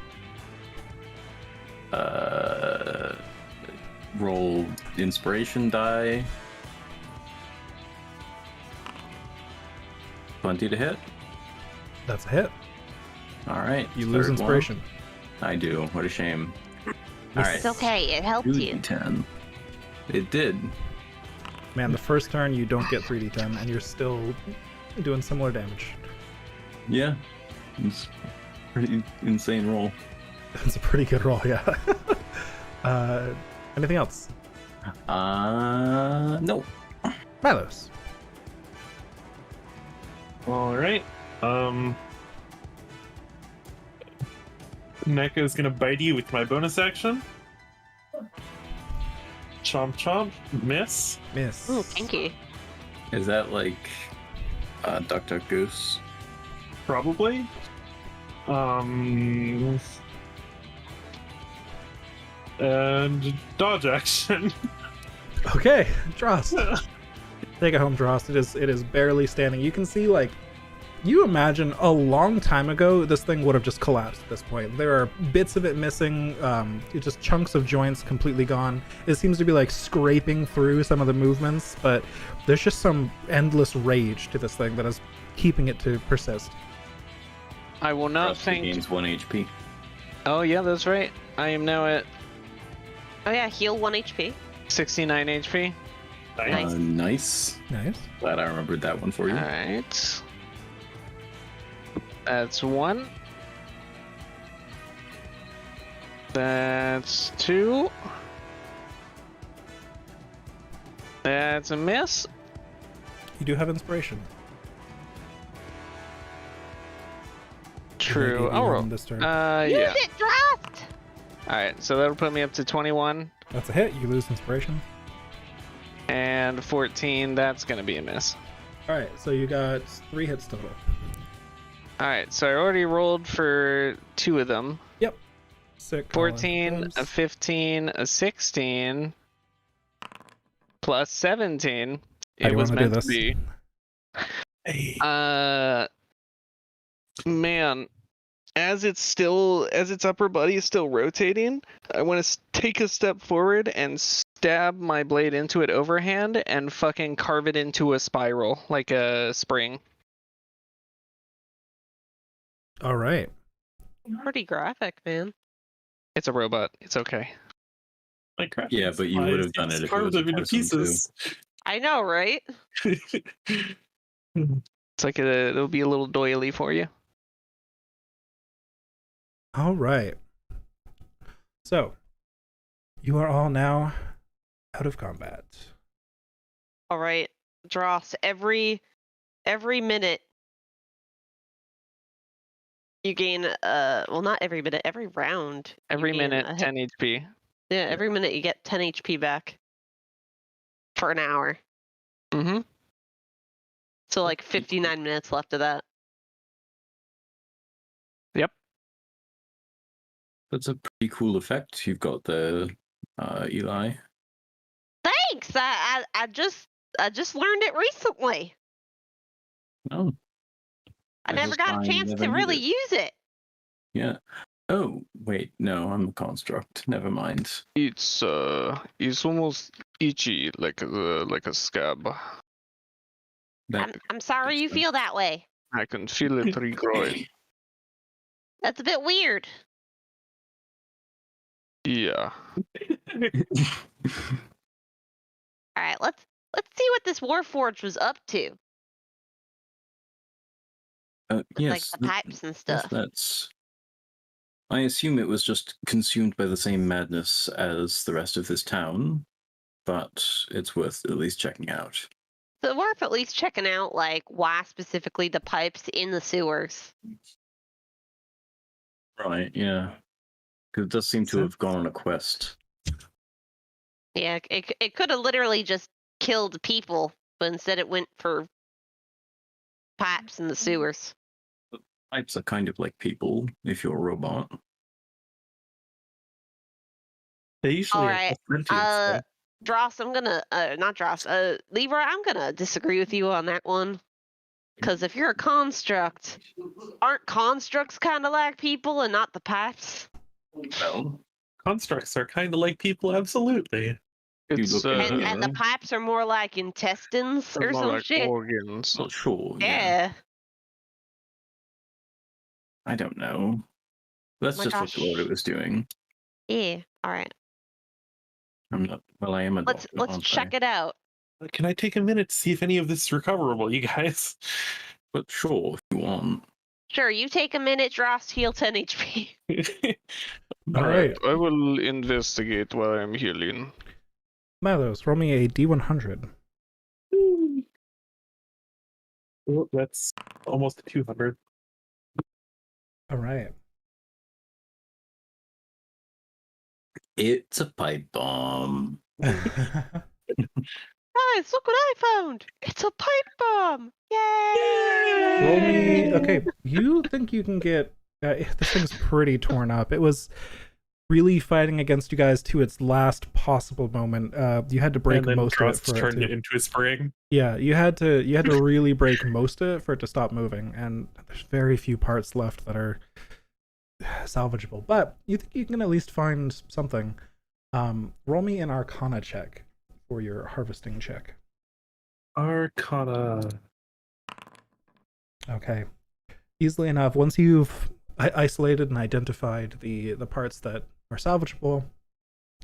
Roll inspiration die. 20 to hit. That's a hit. All right. You lose third inspiration. one. I do. What a shame. All right. It's okay. It helped you. 2d10. It did. Man, the first turn you don't get 3d10, and you're still doing similar damage. Yeah. It's a pretty insane roll. That's a pretty good roll, yeah. Anything else? No. Milos. All right. Neko's gonna bite you with my bonus action. Chomp chomp. Miss. Miss. Ooh, kinky. Is that like Duck Duck Goose? Probably. And dodge action. Okay, Drost. Take it home, Drost. It is barely standing. You can see, like, you imagine a long time ago this thing would have just collapsed at this point. There are bits of it missing, just chunks of joints completely gone. It seems to be like scraping through some of the movements, but there's just some endless rage to this thing that is keeping it to persist. I will not Rusty think. gains 1 HP. Oh yeah, that's right. I am now at Oh yeah, heal 1 HP. 69 HP. Nice. Nice. Nice. Glad I remembered that one for you. All right. That's 1. That's 2. That's a miss. You do have inspiration. True. Maybe I'll roll. on this turn. Use Yeah. it, Drost! Alright, so that'll put me up to 21. That's a hit. You lose inspiration. And 14, that's gonna be a miss. All right, so you got 3 hits total. Alright, so I already rolled for 2 of them. Yep. Sick. 14, a 15, a 16, plus 17. How do It you was wanna do meant to this? be. Man, as its upper body is still rotating, I want to take a step forward and stab my blade into it overhand and fucking carve it into a spiral like a spring. All right. Pretty graphic, man. It's a robot. It's okay. Like crap. Yeah, but you would have done it if it Carved was a them into person, too. pieces. I know, right? It's like it'll be a little doily for you. All right. So, you are all now out of combat. All right, Dross. Every minute you gain well, not every minute, every round. you Every gain minute, a hit- 10 HP. Yeah, every minute you get 10 HP back for an hour. Mm-hmm. So like 59 minutes left of that. Yep. That's a pretty cool effect you've got there, Eli. Thanks. I just learned it recently. Oh, I I never just got a find chance never to knew really it. use it. yeah. Oh, wait, no, I'm a construct. Never mind. It's almost itchy like a scab. I'm sorry you feel that way. I can feel it regrowing. That's a bit weird. Yeah. All right, let's see what this Warforged was up to. Yes, Like the pipes and yes, stuff. that's. I assume it was just consumed by the same madness as the rest of this town, but it's worth at least checking out. So worth at least checking out, like, why specifically the pipes in the sewers. Right, yeah. Because it does seem to have gone on a quest. Yeah, it could have literally just killed people, but instead it went for pipes in the sewers. Pipes are kind of like people, if you're a robot. They usually All are right, sentient, Dross, I'm gonna, not Dross, Leroy, I'm gonna disagree with you on that one. Because if you're a construct, aren't constructs kind of like people and not the pipes? Well, constructs are kind of like people, absolutely. It's look at And the pipes are more like intestines or more some like shit. organs. well, sure. Yeah. I don't know. Let's my just look at what gosh. it was doing. Yeah. All right. I'm not. Well, I am a Let's doctor, aren't check I? it out. Can I take a minute to see if any of this is recoverable, you guys? But sure, if you want. Sure, you take a minute, Dross, heal 10 HP. All right. I will investigate while I'm healing. Milos, roll me a D100. Oh, that's almost 200. All right. It's a pipe bomb. Guys, look what I found! It's a pipe bomb! Yay! Roll me. Okay, you think you can get. This thing's pretty torn up. It was really fighting against you guys to its last possible moment. You had to break And then most Dross of it for turned it it to. into a spring. Yeah, you had to really break most of it for it to stop moving, and there's very few parts left that are salvageable. But you think you can at least find something. Roll me an Arcana check for your harvesting check. Arcana. Okay. Easily enough, once you've isolated and identified the parts that are salvageable,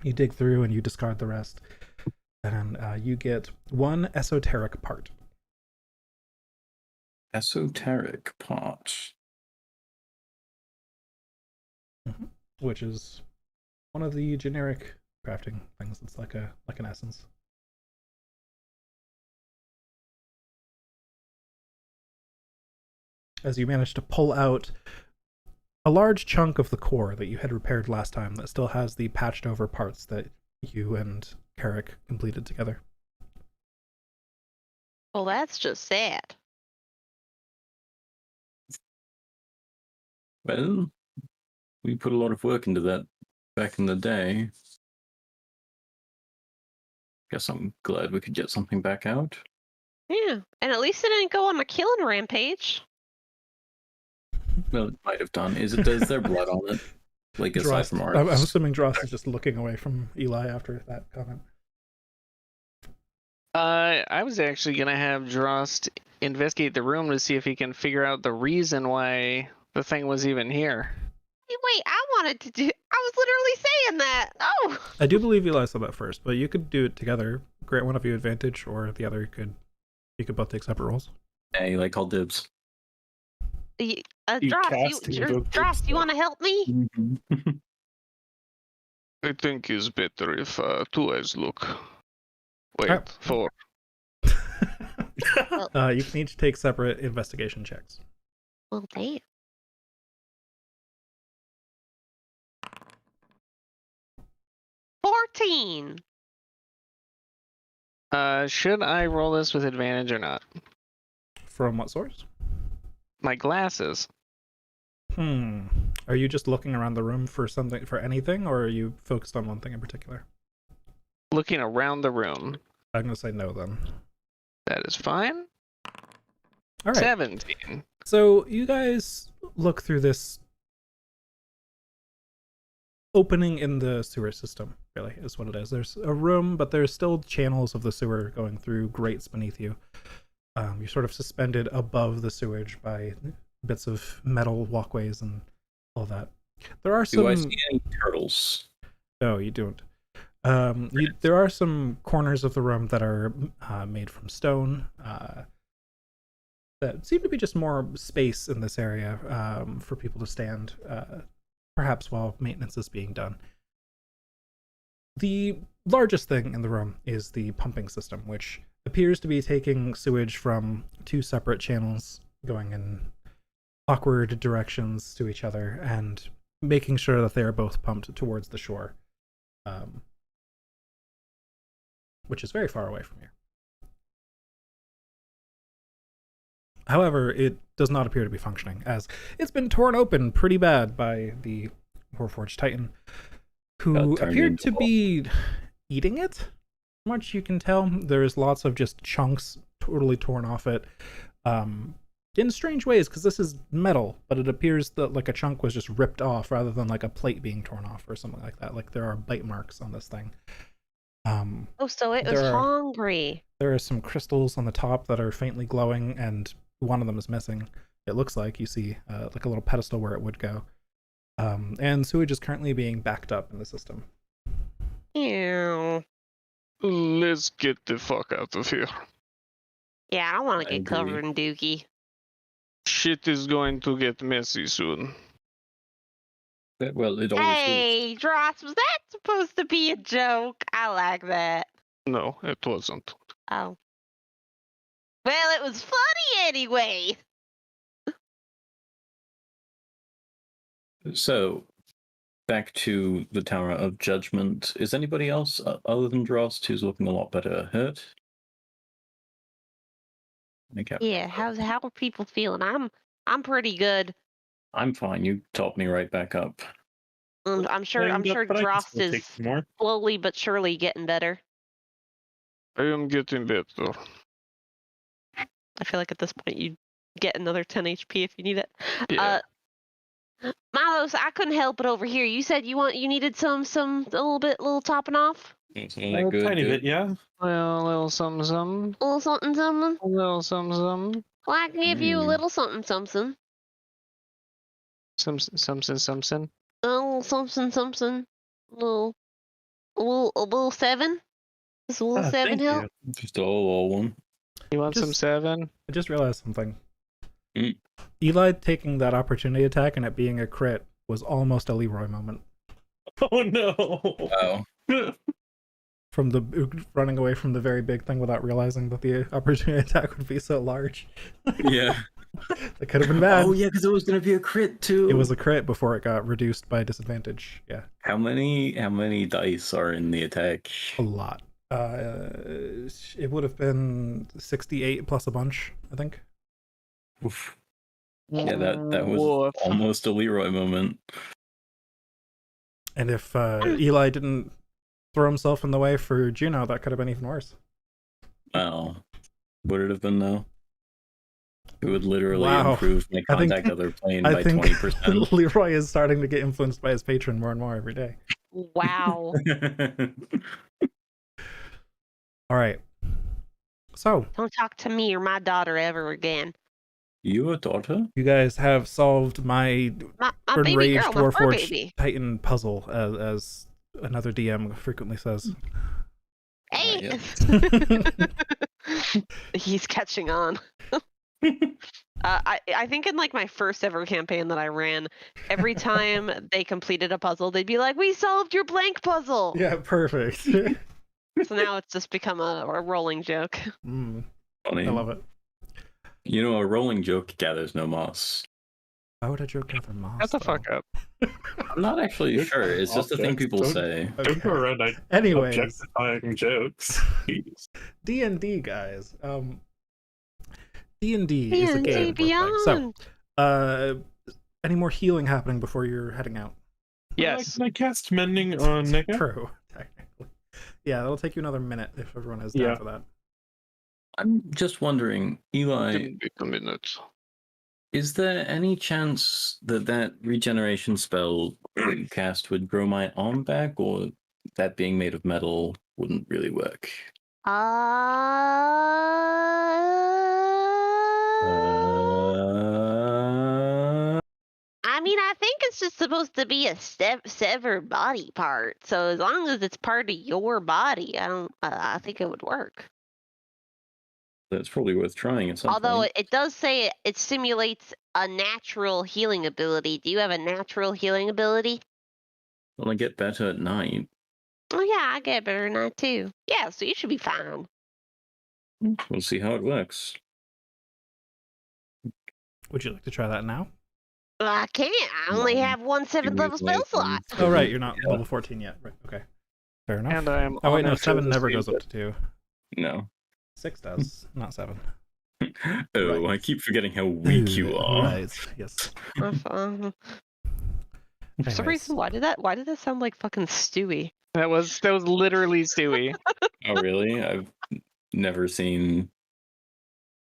you dig through and you discard the rest, and you get one esoteric part. Esoteric part. Which is one of the generic crafting things. It's like an essence. As you manage to pull out a large chunk of the core that you had repaired last time that still has the patched over parts that you and Carrick completed together. Well, that's just sad. Well, we put a lot of work into that back in the day. Guess I'm glad we could get something back out. Yeah, and at least it didn't go on a killing rampage. Well, it might have done. Is there blood on it? Like aside Dross, from I'm ours? assuming Dross is just looking away from Eli after that comment. I was actually gonna have Drost investigate the room to see if he can figure out the reason why the thing was even here. Hey, wait, I wanted to do. I was literally saying that. Oh. I do believe Eli said that first, but you could do it together. Grant one of you advantage, or the other could. You could both take separate rolls. Hey, like call dibs. You Dross, cast and invoke Dross, this you stuff. want to help me? I think it's better if two eyes look. Wait, Alright. 4. You can each take separate investigation checks. Well, damn. $14. Should I roll this with advantage or not? From what source? My glasses. Are you just looking around the room for something, for anything, or are you focused on one thing in particular? Looking around the room. I'm gonna say no then. That is fine. All right. 17. So you guys look through this opening in the sewer system, really, is what it is. There's a room, but there's still channels of the sewer going through grates beneath you. You're sort of suspended above the sewage by bits of metal walkways and all that. There are some. Do I see any turtles? No, you don't. There are some corners of the room that are made from stone. That seem to be just more space in this area for people to stand, perhaps while maintenance is being done. The largest thing in the room is the pumping system, which appears to be taking sewage from two separate channels going in awkward directions to each other and making sure that they are both pumped towards the shore, which is very far away from here. However, it does not appear to be functioning, as it's been torn open pretty bad by the Warforged Titan, who appeared to be eating it. From what you can tell, there's lots of just chunks totally torn off it, in strange ways, because this is metal, but it appears that like a chunk was just ripped off rather than like a plate being torn off or something like that. Like there are bite marks on this thing. Oh, so it was hungry. There are some crystals on the top that are faintly glowing, and one of them is missing. it looks like. You see like a little pedestal where it would go. And sewage is currently being backed up in the system. Ew. Let's get the fuck out of here. Yeah, I don't want I to get agree. covered in dookie. Shit is going to get messy soon. Well, it always is. Hey, Dross, was that supposed to be a joke? I like that. No, it wasn't. Oh. Well, it was funny anyway. So, back to the Tower of Judgment. Is anybody else other than Drost who's looking a lot better hurt? Okay. Yeah, how are people feeling? I'm pretty good. I'm fine. You topped me right back up. I'm sure Banged up, but I can Drost still take is some more. slowly but surely getting better. I am getting better. I feel like at this point you'd get another 10 HP if you need it. Yeah. Milos, I couldn't help it over here. You said you needed some little topping off? Isn't that good, Tiny dude? bit, yeah. Well, a little something, something. A little something something? A little something, something. Well, I can give you a Mm. little something something. Something, something. A little something something. A little 7? Does a little 7 Thank help? you. Just a little one. You want some Just- 7? I just realized something. Mm. Eli taking that opportunity attack and it being a crit was almost a Leroy moment. Oh no. Oh. From the running away from the very big thing without realizing that the opportunity attack would be so large. Yeah. That could have been bad. Oh, yeah, because it was going to be a crit, too. It was a crit before it got reduced by disadvantage. Yeah, How many dice are in the attack? a lot. It would have been 68 plus a bunch, I think. Oof. Yeah, that was Woof. almost a Leroy moment. And if Eli didn't throw himself in the way for Juno, that could have been even worse. Wow. Would it have been, though? It would literally Wow. improve my I think- contact other plane I by think 20%. Leroy is starting to get influenced by his patron more and more every day. Wow. All right. So, Don't talk to me or my daughter ever again. Your daughter? you guys have solved my My baby enraged girl, my fur Warforged baby. Titan puzzle, as another DM frequently says. Hey! He's catching on. I think in like my first ever campaign that I ran, every time they completed a puzzle, they'd be like, "We solved your blank puzzle." Yeah, perfect. So now it's just become a rolling joke. Mm, Funny. I love it. You know, a rolling joke gathers no moss. Why would a joke gather moss? Shut the though? fuck up. I'm not actually sure. It's just the thing people Don't- say. Don't go around Anyways, objectifying jokes. Jeez. D&D guys. D&D is a D&D game. we're playing. So, Beyond. any more healing happening before you're heading out? Yes. Can I cast Mending on Neko? True, technically. Yeah, that'll take you another minute if everyone is down Yeah. for that. I'm just wondering, Eli, Didn't be a minute. is there any chance that regeneration spell cast would grow my arm back, or that being made of metal wouldn't really work? I mean, I think it's just supposed to be a severed body part. So as long as it's part of your body, I think it would work. That's probably worth trying at some Although point. it does say it simulates a natural healing ability. Do you have a natural healing ability? Well, I get better at night. Oh yeah, I get better than that too. Yeah, so you should be fine. We'll see how it works. Would you like to try that now? I can't. I only have one 7th level spell slot. Oh, right, you're not Yeah. level 14 yet. Right, okay. Fair enough. And I am. Oh, wait, no, honored to 7 never receive goes up it. to 2. No. 6 does, not 7. Oh, Right. I keep forgetting how weak you are. Right, yes. For some Anyways. reason, why did that sound like fucking Stewie? That was literally Stewie Oh, really? I've never seen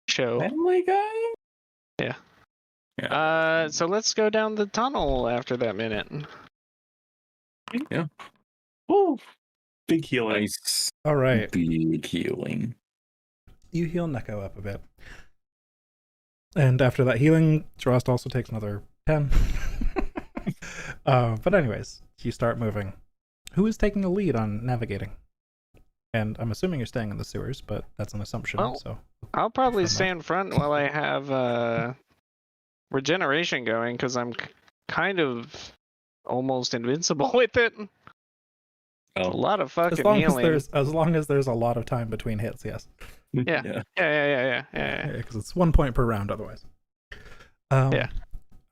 show. Family Guy? Yeah. Yeah. So let's go down the tunnel after that minute. Woo! Big healing. Nice. All right. Big healing. You heal Neko up a bit. And after that healing, Drost also takes another 10. But anyways, you start moving. Who is taking the lead on navigating? And I'm assuming you're staying in the sewers, but that's an assumption. Well, so I'll probably confirm that. stay in front while I have regeneration going, because I'm kind of almost invincible with it. A lot of fucking healing. As long as there's a lot of time between hits, yes. Yeah. Yeah. Because it's 1 point per round otherwise. Yeah.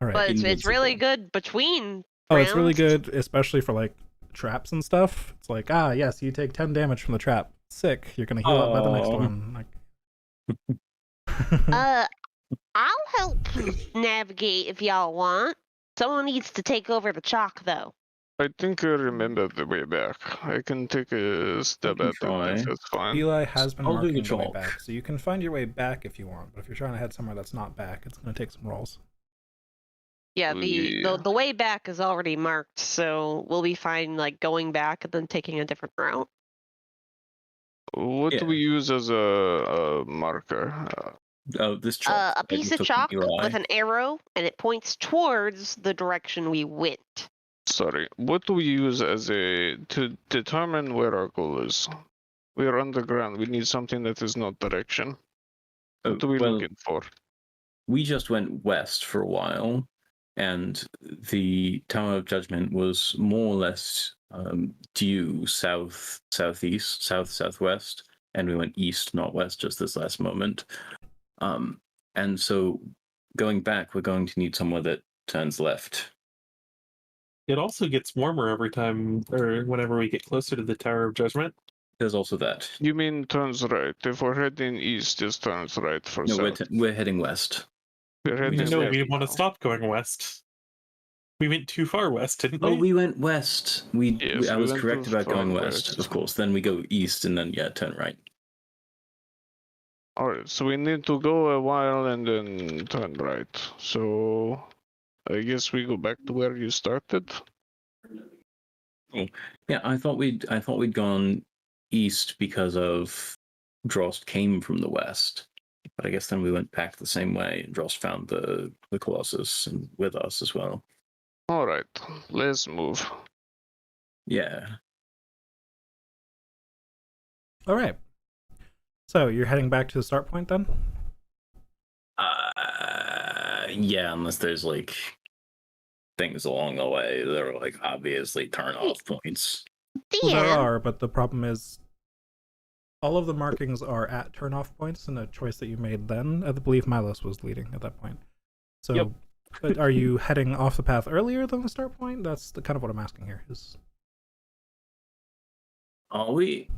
All right. But it's Invincible. really good between Oh, rounds. it's really good, especially for like traps and stuff. It's like, yes, you take 10 damage from the trap. Sick. You're gonna heal up by the next Oh. one. I'll help navigate if y'all want. Someone needs to take over the chalk, though. I think I remember the way back. I can take a stab can at it try. if that's fine. Eli has been I'll do marking the the way chalk. back, so you can find your way back if you want. But if you're trying to head somewhere that's not back, it's gonna take some rolls. Yeah, Yeah. the way back is already marked, so we'll be fine, like, going back and then taking a different route. What do Yeah. we use as a marker? Oh, this chalk. A I piece just of took from chalk Eli. with an arrow, and it points towards the direction we went. Sorry. What do we use as to determine where our goal is? We are underground. We need something that is not direction. What are we well, looking for? we just went west for a while, and the Tower of Judgment was more or less due southwest, and we went east, not west, just this last moment. And so going back, we're going to need somewhere that turns left. It also gets warmer every time, or whenever we get closer to the Tower of Judgment. There's also that. You mean turns right? If we're heading east, just turns right for No, south. we're heading west. We're heading just No, went we west want to now. stop going west. We went too far west, didn't we? Oh, we went west. Yes, I we was went correct too about going far west, west. of course. Then we go east, and then turn right. Alright, so we need to go a while and then turn right. So I guess we go back to where you started. Oh, yeah. I thought we'd gone east because of Drost came from the west, but I guess then we went back the same way, and Drost found the Colossus and with us as well. Alright, let's move. Yeah. All right. So you're heading back to the start point then? Yeah, unless there's like things along the way that are like obviously turn off points. Well, there DM, are, but the problem is all of the markings are at turn-off points, and a choice that you made then. I believe Milos was leading at that point. So, Yep. But are you heading off the path earlier than the start point? That's kind of what I'm asking here. Are we?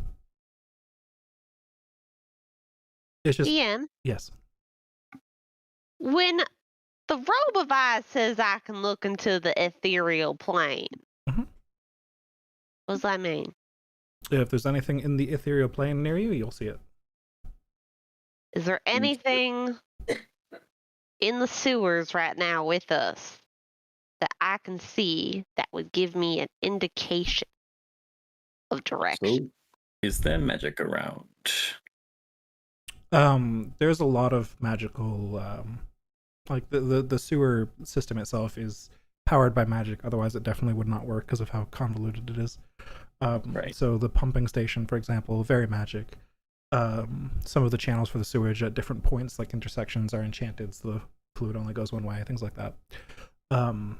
It's just DM, yes. when the robe of eyes says I can look into the ethereal plane, Mhm. what does that mean? If there's anything in the ethereal plane near you, you'll see it. Is there anything in the sewers right now with us that I can see that would give me an indication of direction? So, is there magic around? There's a lot of magical, like the sewer system itself is powered by magic. Otherwise, it definitely would not work because of how convoluted it is. Right. So the pumping station, for example, very magic. Some of the channels for the sewage at different points, like intersections, are enchanted, so the fluid only goes one way, things like that. Other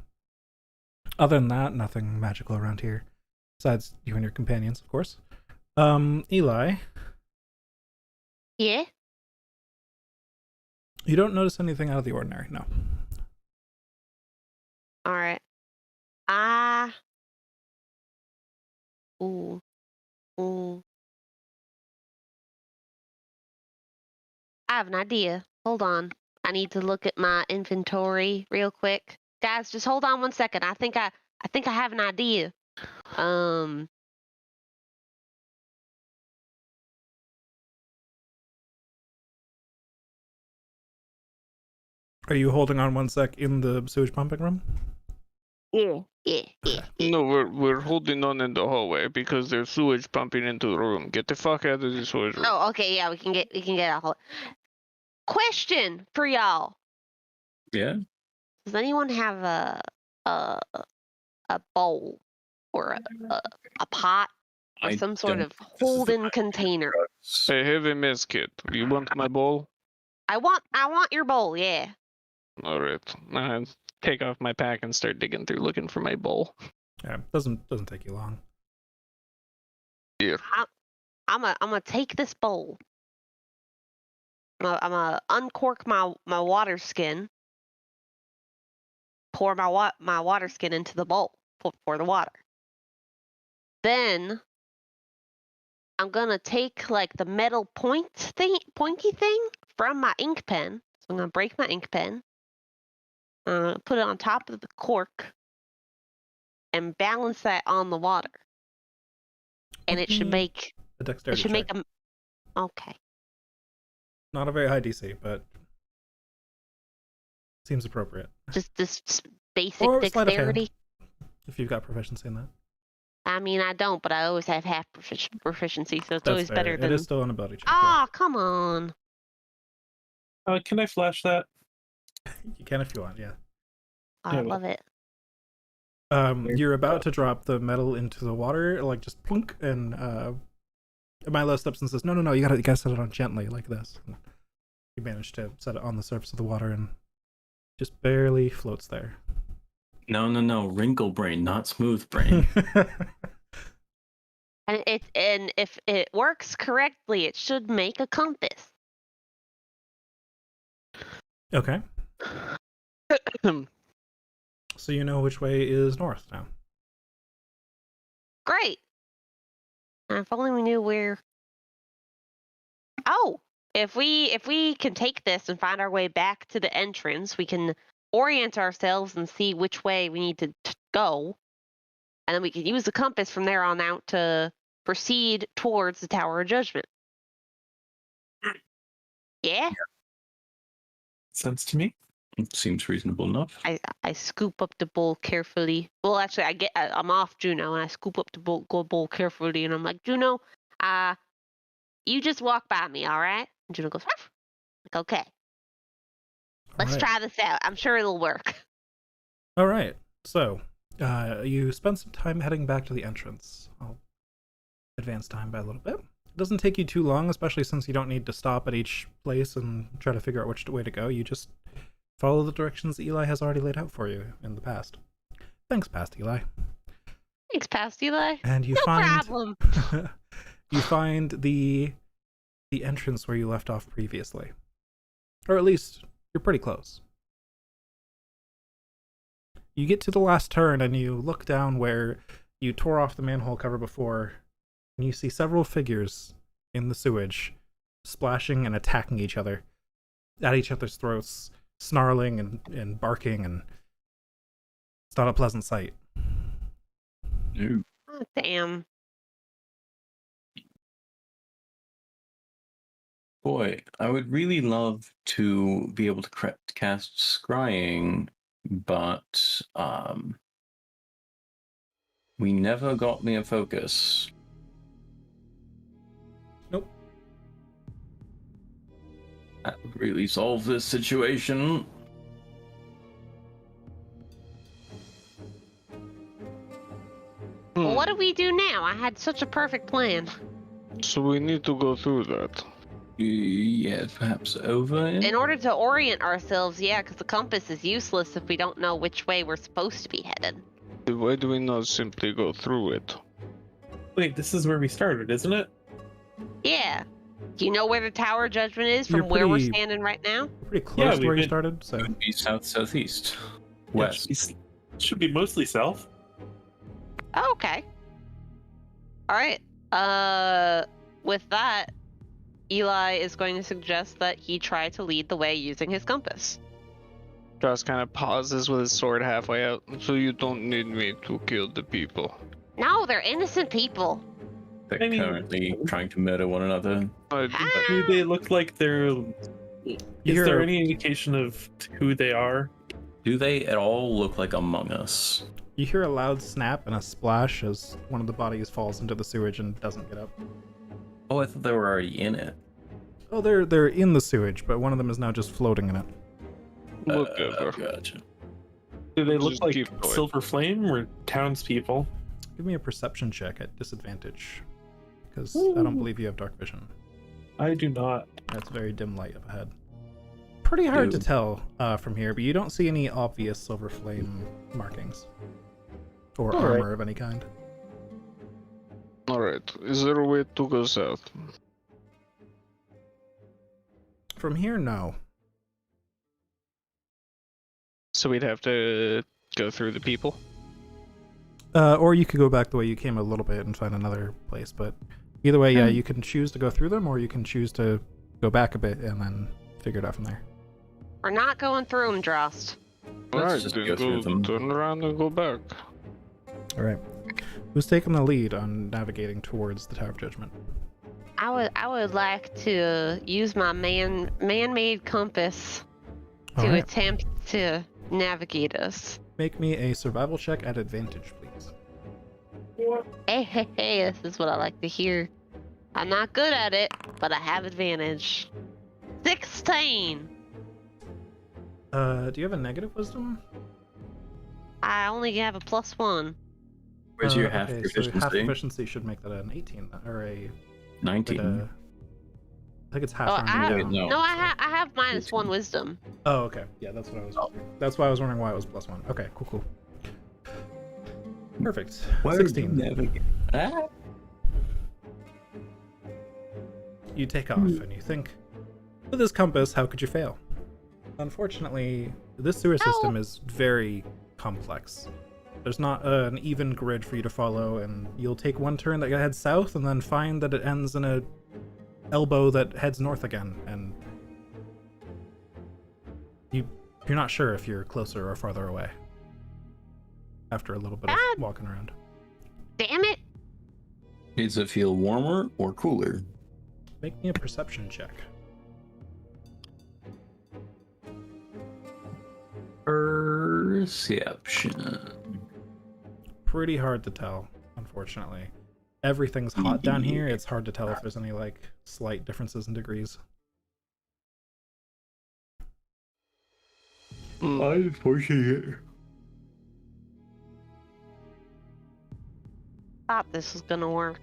than that, nothing magical around here, besides you and your companions, of course. Eli, Yeah? you don't notice anything out of the ordinary, no. Alright. Ooh. I have an idea. Hold on. I need to look at my inventory real quick. Guys, just hold on 1 second. I think I have an idea. Are you holding on 1 sec in the sewage pumping room? Yeah. No, we're holding on in the hallway because there's sewage pumping into the room. Get the fuck out of the sewage room. Oh, okay, yeah, we can get a whole question for y'all. Yeah. Does anyone have a a bowl or a pot or I some sort don't of think this is the hold-in time to do container? drugs. I have a medkit. You want my bowl? I want your bowl, yeah. All right. I take off my pack and start digging through looking for my bowl. Yeah, doesn't take you long. Here. I'm gonna take this bowl. I'm gonna uncork my water skin. Pour my water skin into the bowl. Pour the water. Then I'm gonna take like the metal pointy thing from my ink pen. So I'm gonna break my ink pen. Put it on top of the cork and balance that on the water. And it should make a dexterity check. Okay. Not a very high DC, but seems appropriate. Just this basic Or sleight of hand, dexterity. if you've got proficiency in that. I mean, I don't, but I always have half proficiency, so it's That's always fair. better than. It is still an ability check. Ah, come on. Can I flash that? Yeah. You can if you want, yeah. Oh, I love it. You're about to drop the metal into the water, like just plunk, and Milo steps and says, "No, you gotta set it on gently, like this." And you manage to set it on the surface of the water and just barely floats there. No. Wrinkle brain, not smooth brain. And if it works correctly, it should make a compass. Okay. So you know which way is north now. Great. If only we knew where. Oh, if we can take this and find our way back to the entrance, we can orient ourselves and see which way we need to go, and then we can use the compass from there on out to proceed towards the Tower of Judgment. Yeah. Sense to me. It seems reasonable enough. I scoop up the bowl carefully. Well, actually, I'm off Juno, and I scoop up the bowl carefully, and I'm like, Juno, you just walk by me, all right? And Juno goes, Ruff. Like, okay. Let's try this out. I'm sure it'll work. All right. So, you spend some time heading back to the entrance. I'll advance time by a little bit. It doesn't take you too long, especially since you don't need to stop at each place and try to figure out which way to go. You just follow the directions Eli has already laid out for you in the past. Thanks, past Eli. Thanks, past Eli. And you no find problem. you find the entrance where you left off previously, or at least you're pretty close. You get to the last turn and you look down where you tore off the manhole cover before, and you see several figures in the sewage splashing and attacking each other at each other's throats, snarling and barking, and it's not a pleasant sight. No. Oh, damn. Boy, I would really love to be able to cast scrying, but we never got near focus. Nope. That would really solve this situation. Well, what do we do now? I had such a perfect plan. So we need to go through that. Yeah, perhaps over. In order to orient ourselves, yeah, because the compass is useless if we don't know which way we're supposed to be headed. Why do we not simply go through it? Wait, this is where we started, isn't it? Yeah. Do you know where the Tower of Judgment is from You're where we're pretty- standing right now? Pretty close to we've where you been- started, so It would be southeast, Yeah, west. should be mostly south. Oh, okay. All right. With that, Eli is going to suggest that he try to lead the way using his compass. Joss kind of pauses with his sword halfway out. So you don't need me to kill the people. No, they're innocent people. They're I mean- currently trying to murder one another. Do they look like they're... Is You're- there any indication of who they are? Do they at all look like Among Us? you hear a loud snap and a splash as one of the bodies falls into the sewage and doesn't get up. Oh, I thought they were already in it. Oh, they're in the sewage, but one of them is now just floating in it. Whatever. Gotcha. Do they look Just like keep going. Silver Flame or townspeople? Give me a perception check at disadvantage, because I don't believe you have dark vision. I do not. That's very dim light up ahead. Pretty hard to Ew. tell from here, but you don't see any obvious silver flame markings or All right. armor of any kind. Alright, is there a way to go south? From here, no. So we'd have to go through the people? Or you could go back the way you came a little bit and find another place, but either way, yeah, you can choose to go through them, or you can choose to go back a bit and then figure it out from there. We're not going through them, Drost. Let's just go through them. Turn around and go back. All right. Who's taking the lead on navigating towards the Tower of Judgment? I would like to use my man-made compass All to right. attempt to navigate us. Make me a survival check at advantage, please. Hey, this is what I like to hear. I'm not good at it, but I have advantage. 16! Do you have a negative wisdom? I only have a +1. Where's your half okay, proficiency? So half proficiency should make that an 18, or a... 19. I think it's half. Oh, rounded I have, Wait, down. no. I have -1 wisdom. Oh, okay. Yeah, that's what I was. That's why I was wondering why it was +1. Okay, cool. Perfect. Why 16. Ah? You take off and you think, with this compass, how could you fail? Unfortunately, this sewer system is very complex. There's not an even grid for you to follow, and you'll take one turn that heads south and then find that it ends in a elbow that heads north again, and you're not sure if you're closer or farther away after a little bit of walking around. Damn it! Does it feel warmer or cooler? Make me a perception check. Perception. Pretty hard to tell, unfortunately. Everything's hot down here. It's hard to tell if there's any like slight differences in degrees. I'm pushing it. Thought this was gonna work.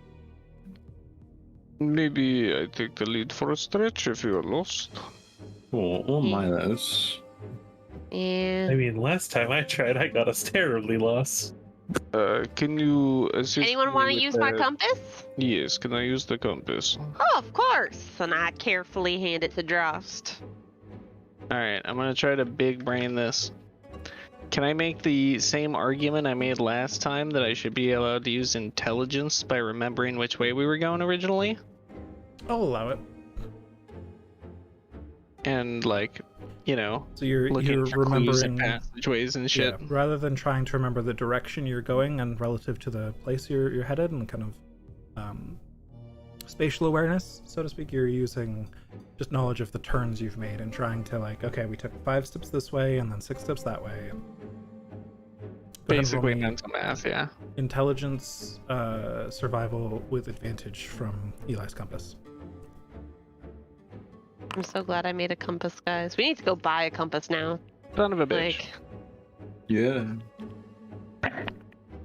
Maybe I take the lead for a stretch if you're lost. Oh my those. And I mean, last time I tried, I got us terribly lost. Can you assist anyone me want to with use my that? compass? Yes, can I use the compass? Oh, of course. And I carefully hand it to Drost. Alright, I'm gonna try to big brain this. Can I make the same argument I made last time that I should be allowed to use intelligence by remembering which way we were going originally? I'll allow it. And like, you know, So you're looking for clues and remembering, passageways and shit. yeah, rather than trying to remember the direction you're going and relative to the place you're headed and kind of spatial awareness, so to speak, you're using just knowledge of the turns you've made and trying to like, okay, we took 5 steps this way and then 6 steps that way. And go ahead and roll Basically me mental math, yeah. intelligence, survival with advantage from Eli's compass. I'm so glad I made a compass, guys. We need to go buy a compass now. Son of a bitch. Like, Yeah.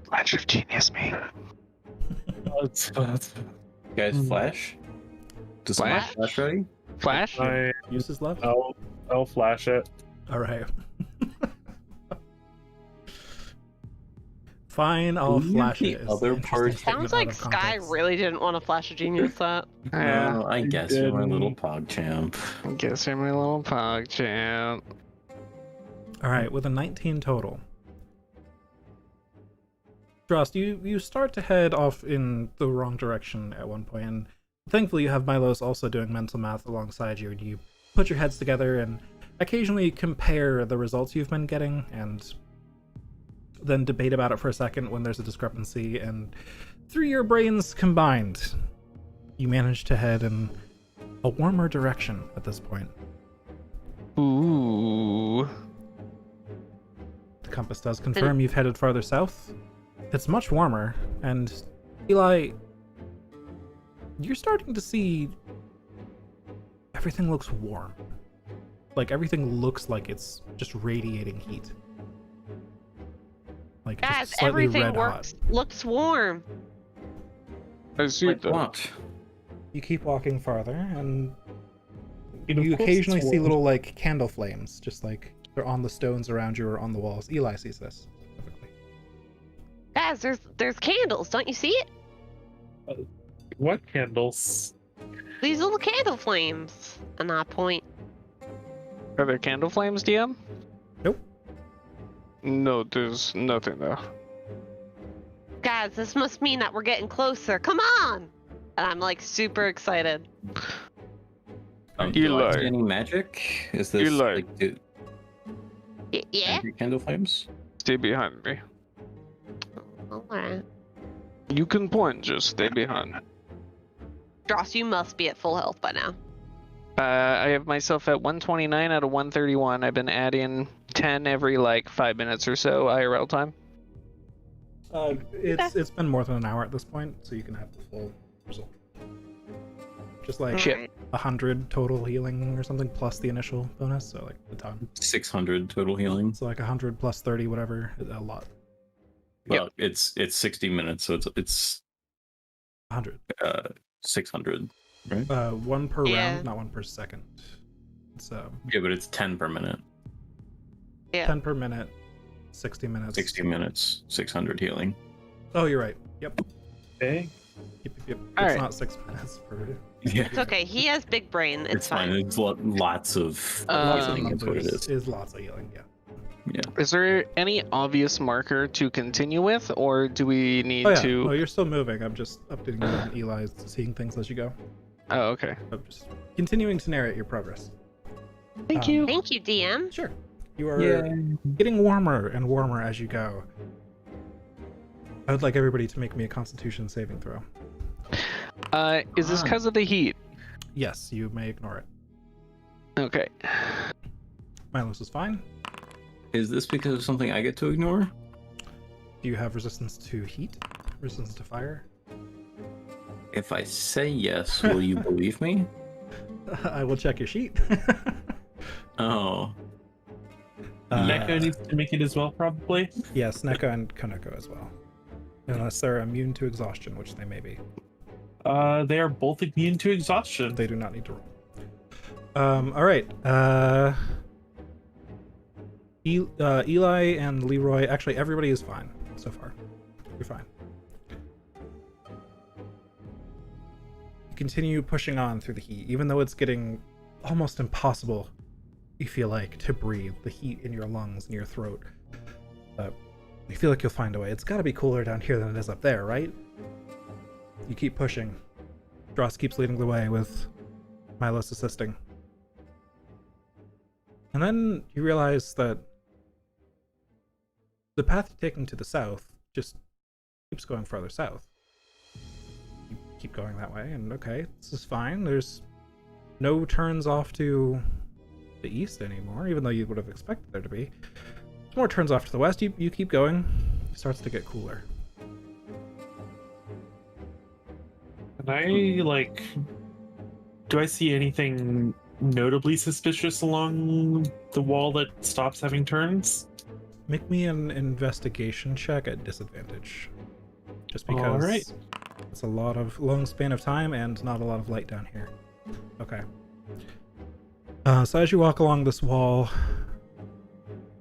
Flash of genius, me. Guys, flash? Does someone have flash ready? Flash? Uses left. I'll flash it. All right. Fine, I'll Leave flash the it. It's other interesting part- statement sounds out like of Sky context. really didn't want to flash a genius that. Yeah, Oh, I guess you're my little pog champ. I guess you're my little pog champ. All right, with a 19 total. Drost, you start to head off in the wrong direction at one point, and thankfully you have Milos also doing mental math alongside you, and you put your heads together and occasionally compare the results you've been getting, and then debate about it for a second when there's a discrepancy, and through your brains combined, you manage to head in a warmer direction at this point. Ooh. The compass does confirm you've headed farther south. It's much warmer, and Eli, you're starting to see everything looks warm. like everything looks like it's just radiating heat. Like Guys, just slightly everything red looks warm. I see Like that. what? You keep walking farther, and And of you course occasionally it's see warm. little like candle flames, just like they're on the stones around you or on the walls. Eli sees this specifically. Guys, there's candles. Don't you see it? What candles? These little candle flames. And I point. Are there candle flames, DM? Nope. No, there's nothing there. Guys, this must mean that we're getting closer. Come on! And I'm like super excited. Do I see Eli. any magic? Is this Eli. like Yeah? magic candle flames? Stay behind me. Alright. You can point, just stay behind. Dross, you must be at full health by now. I have myself at 129 out of 131. I've been adding 10 every like 5 minutes or so IRL time. It's been more than an hour at this point, so you can have the full result. Just like Shit. Alright. 100 total healing or something plus the initial bonus, so like the ton. 600 total healing. So like 100 plus 30, whatever, is a lot. Well, it's 60 minutes, so it's 100. 600, right? One per Yeah. round, not one per second. It's Yeah, but it's 10 per minute. Yeah. 10 per minute, 60 minutes. 60 minutes, 600 healing. Oh, you're right. Yep. Okay. Yep. All It's right. not 6 minutes per. Yeah, It's okay. He has big brain. It's fine. fine. It's lots of Lots of healing. That's what it numbers is. lots of healing. Yeah. Yeah. Is there any obvious marker to continue with, or do we need Oh yeah. to? Oh, you're still moving. I'm just updating you on Eli's seeing things as you go. Oh, okay. I'm just continuing to narrate your progress. Thank Um, you. Thank you, DM. Sure. You are getting warmer and warmer as you go. I would like everybody to make me a Constitution saving throw. Is this because of the heat? Yes, you may ignore it. Okay. Milos is fine. Is this because of something I get to ignore? Do you have resistance to heat? Resistance to fire? If I say yes, will you believe me? I will check your sheet. Oh, Neko needs to make it as well, probably. Yes, Neko and Koneko as well. Unless they're immune to exhaustion, which they may be. They are both immune to exhaustion. They do not need to roll. Alright. Eli and Leroy, actually everybody is fine so far. You're fine. You continue pushing on through the heat, even though it's getting almost impossible, you feel like, to breathe. The heat in your lungs and your throat. You feel like you'll find a way. It's gotta be cooler down here than it is up there, right? You keep pushing. Dross keeps leading the way with Milos assisting. And then you realize that the path you're taking to the south just keeps going farther south. You keep going that way, and okay, this is fine. There's no turns off to the east anymore, even though you would have expected there to be. There's more turns off to the west. You keep going. It starts to get cooler. And I, like... Do I see anything notably suspicious along the wall that stops having turns? Make me an investigation check at disadvantage. Just because Alright. it's a long span of time and not a lot of light down here. Okay. So as you walk along this wall,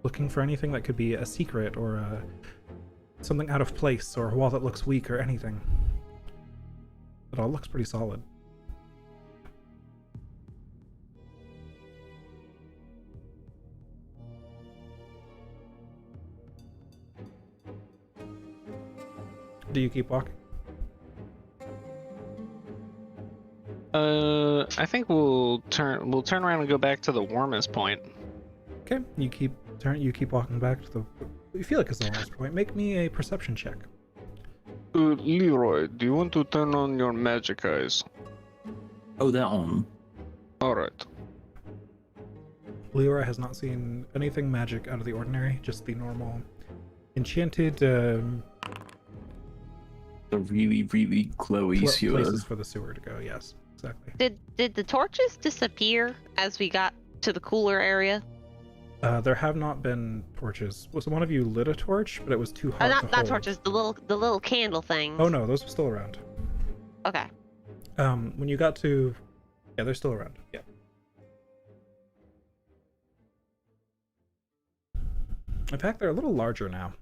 looking for anything that could be a secret or something out of place or a wall that looks weak or anything. It all looks pretty solid. Do you keep walking? I think we'll turn around and go back to the warmest point. Okay, you keep walking back to the. You feel like it's the last point. Make me a perception check. Leroy, do you want to turn on your magic eyes? oh, that one. Alright. Leora has not seen anything magic out of the ordinary, just the normal enchanted The really, really glowy sewer. places for the sewer to go. Yes, exactly. Did the torches disappear as we got to the cooler area? There have not been torches. Was one of you lit a torch, but it was too hard to Not hold. torches. The little candle things. Oh no, those are still around. Okay. When you got to, yeah, they're still around. Yeah. In fact, they're a little larger now.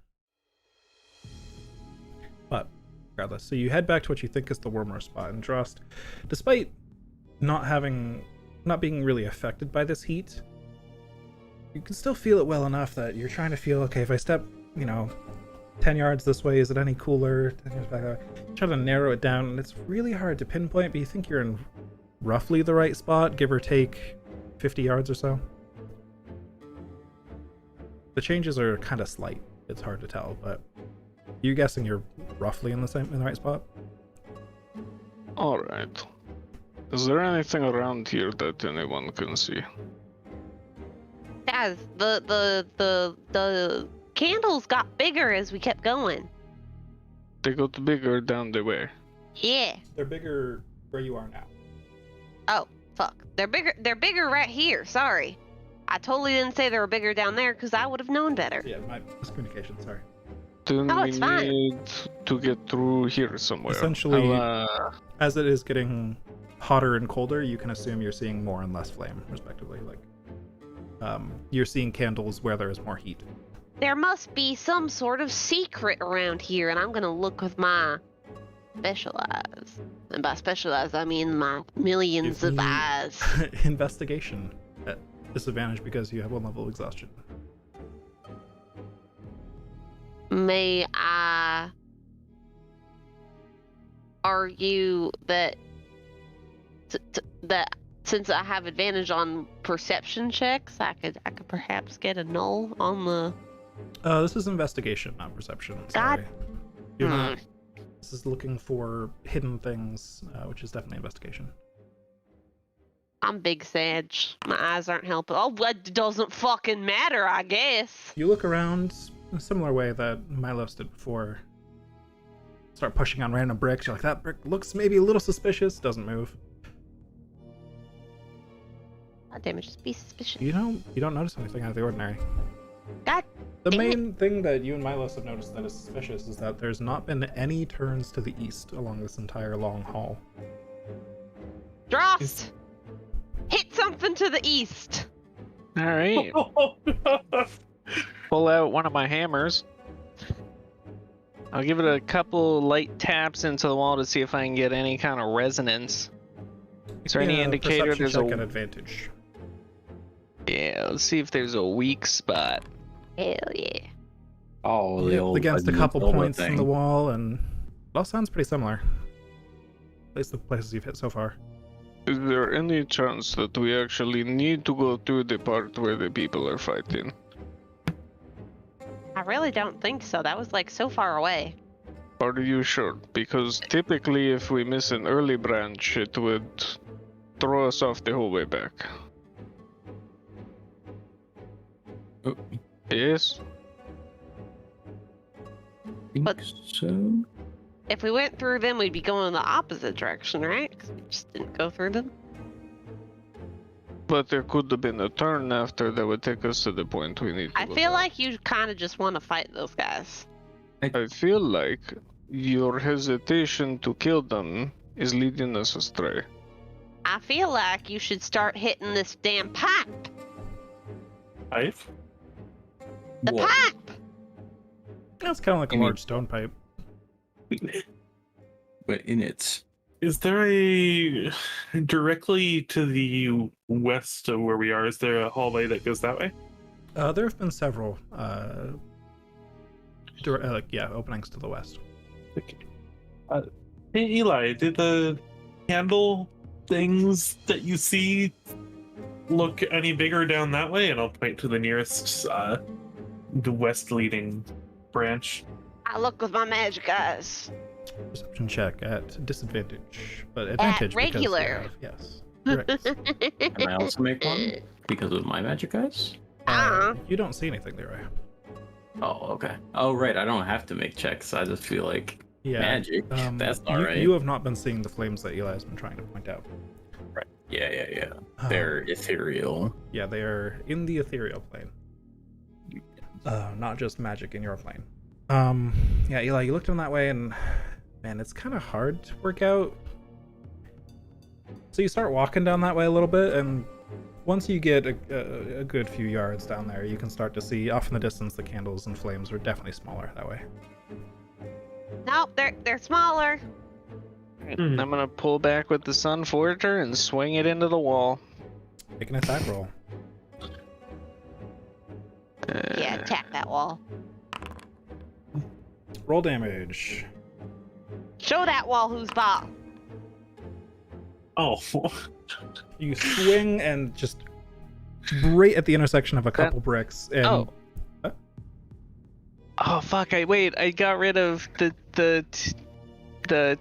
But regardless, so you head back to what you think is the warmer spot, and Drost, despite not being really affected by this heat, you can still feel it well enough that you're trying to feel, okay, if I step, 10 yards this way, is it any cooler? 10 yards back that way. Try to narrow it down, and it's really hard to pinpoint, but you think you're in roughly the right spot, give or take 50 yards or so. The changes are kind of slight. It's hard to tell, but you're guessing you're roughly in the right spot? Alright. Is there anything around here that anyone can see? Guys, the candles got bigger as we kept going. They got bigger down the way. Yeah. They're bigger where you are now. Oh, fuck. They're bigger right here. Sorry. I totally didn't say they were bigger down there because I would have known better. Yeah, my miscommunication, sorry. Then No, we it's fine. need to get through here somewhere. Essentially, I'll, as it is getting hotter and colder, you can assume you're seeing more and less flame, respectively. You're seeing candles where there is more heat. There must be some sort of secret around here, and I'm gonna look with my special eyes. And by special eyes, I mean my millions Give of me eyes. Investigation at disadvantage because you have 1 level of exhaustion. May I argue that that since I have advantage on perception checks, I could perhaps get a null on the. This is investigation, not perception. God. Sorry. You're not. This is looking for hidden things, which is definitely investigation. I'm big Sage. My eyes aren't helping. Oh, it doesn't fucking matter, I guess. You look around in a similar way that Milos did before. Start pushing on random bricks. You're like, that brick looks maybe a little suspicious. Doesn't move. God damn it, just be suspicious. You don't notice anything out of the ordinary. God The damn it. main thing that you and Milos have noticed that is suspicious is that there's not been any turns to the east along this entire long hall. Drost! Hit something to the east. Alright. Pull out one of my hammers. I'll give it a couple light taps into the wall to see if I can get any kind of resonance. Is there any Yeah, indicator perception there's check at a... advantage. Yeah, let's see if there's a weak spot. Hell yeah. Oh, the Yep, old against a couple Zelda points in thing. the wall, and it all sounds pretty similar. At least the places you've hit so far. Is there any chance that we actually need to go through the part where the people are fighting? I really don't think so. That was like so far away. Are you sure? Because typically if we miss an early branch, it would throw us off the whole way back. Oh, Yes? think But- so. If we went through them, we'd be going in the opposite direction, right? 'Cause we just didn't go through them. But there could have been a turn after that would take us to the point we need to I go feel back. like you kind of just want to fight those guys. I feel like your hesitation to kill them is leading us astray. I feel like you should start hitting this damn pipe. Pipe? The What? pipe! That's kind of like a You mean- large stone pipe. But in its Is there a directly to the west of where we are? Is there a hallway that goes that way? There have been several, openings to the west. Okay. Hey Eli, did the candle things that you see look any bigger down that way? And I'll point to the nearest, the west leading branch. I look with my magic eyes. Perception check at disadvantage, but advantage regular. because you have, yes. Correct. Can I also make one because of my magic eyes? You don't see anything, Leroy. Oh, okay. Oh, right. I don't have to make checks. I just feel like Yeah. magic. That's not you, right. You have not been seeing the flames that Eli has been trying to point out. Right. Yeah. They're ethereal. Yeah, they are in the ethereal plane. Not just magic in your plane. Yeah, Eli, you looked at them that way, and man, it's kind of hard to work out. So you start walking down that way a little bit, and once you get a good few yards down there, you can start to see off in the distance the candles and flames are definitely smaller that way. Nope, they're smaller. Hmm. I'm gonna pull back with the Sun Forger and swing it into the wall. Make an attack roll. Yeah, attack that wall. Roll damage. Show that wall who's boss. Oh. You swing and just right at the intersection of a couple bricks. And Oh fuck! I got rid of the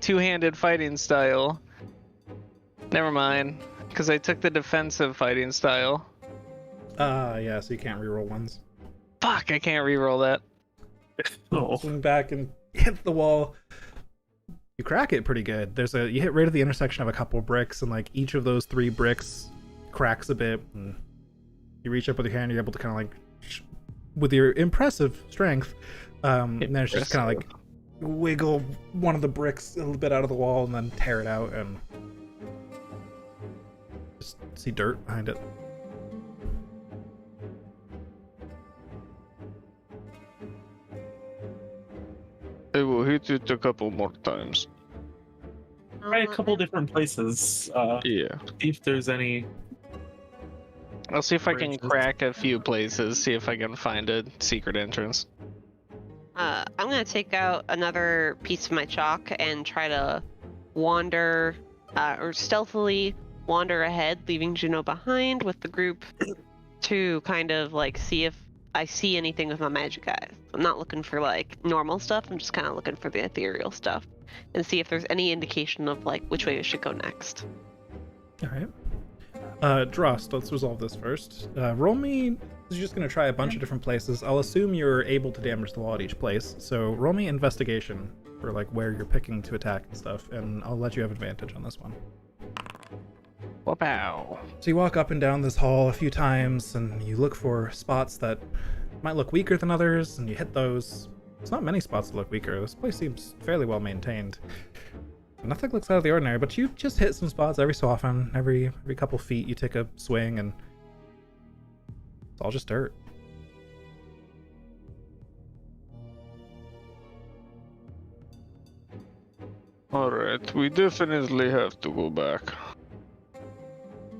two-handed fighting style. Never mind, because I took the defensive fighting style. yeah, so you can't reroll ones. Fuck! I can't reroll that. Oh. Swing back and hit the wall. You crack it pretty good. You hit right at the intersection of a couple bricks, and like each of those 3 bricks cracks a bit. And you reach up with your hand, you're able to kind of like, with your impressive strength, and then it's just kind of like wiggle one of the bricks a little bit out of the wall and then tear it out, and just see dirt behind it. I will hit it a couple more times. Try a couple different places. Yeah. See if there's any. I'll see if I can Branches. crack a few places, see if I can find a secret entrance. I'm gonna take out another piece of my chalk and try to wander, or stealthily wander ahead, leaving Juno behind with the group to kind of like see if I see anything with my magic eyes. I'm not looking for like normal stuff, I'm just kind of looking for the ethereal stuff and see if there's any indication of like which way we should go next. Alright. Drost, let's resolve this first. Roll me. You're just going to try a bunch of different places. I'll assume you're able to damage the wall at each place. So roll me investigation for like where you're picking to attack and stuff, and I'll let you have advantage on this one. Wow. So you walk up and down this hall a few times, and you look for spots that might look weaker than others, and you hit those. There's not many spots that look weaker. This place seems fairly well maintained. Nothing looks out of the ordinary, but you just hit some spots every so often. Every couple feet you take a swing, and it's all just dirt. Alright, we definitely have to go back.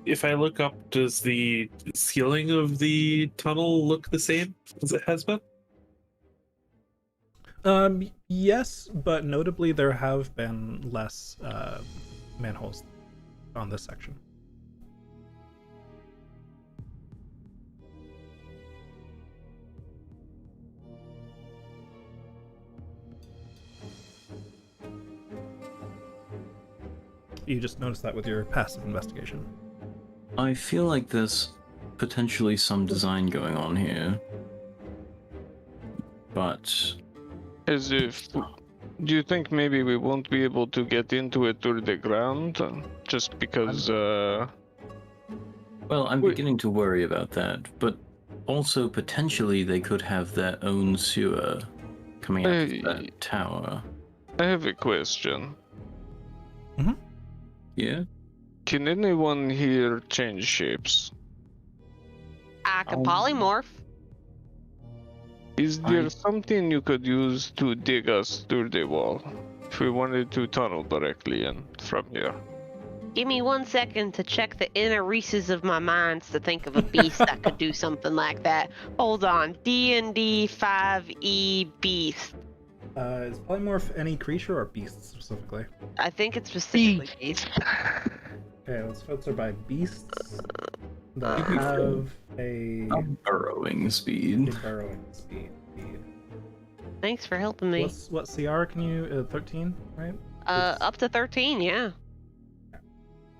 If I look up, does the ceiling of the tunnel look the same as it has been? Yes, but notably there have been less manholes on this section. You just noticed that with your passive investigation. I feel like there's potentially some design going on here. But As if... Do you think maybe we won't be able to get into it through the ground? Just because, well, I'm Wait. beginning to worry about that. But also potentially they could have their own sewer coming out Hey. of that tower. I have a question. Yeah? Can anyone here change shapes? I can polymorph. Is there I- something you could use to dig us through the wall? If we wanted to tunnel directly in from here. Give me 1 second to check the inner recesses of my mind to think of a beast that could do something like that. Hold on, D&D 5e beast. Is polymorph any creature or beast specifically? I think it's specifically beast. Okay, let's filter by beasts that have a Burrowing speed. burrowing speed. Thanks for helping me. What CR can you? 13, right? Up to 13, yeah.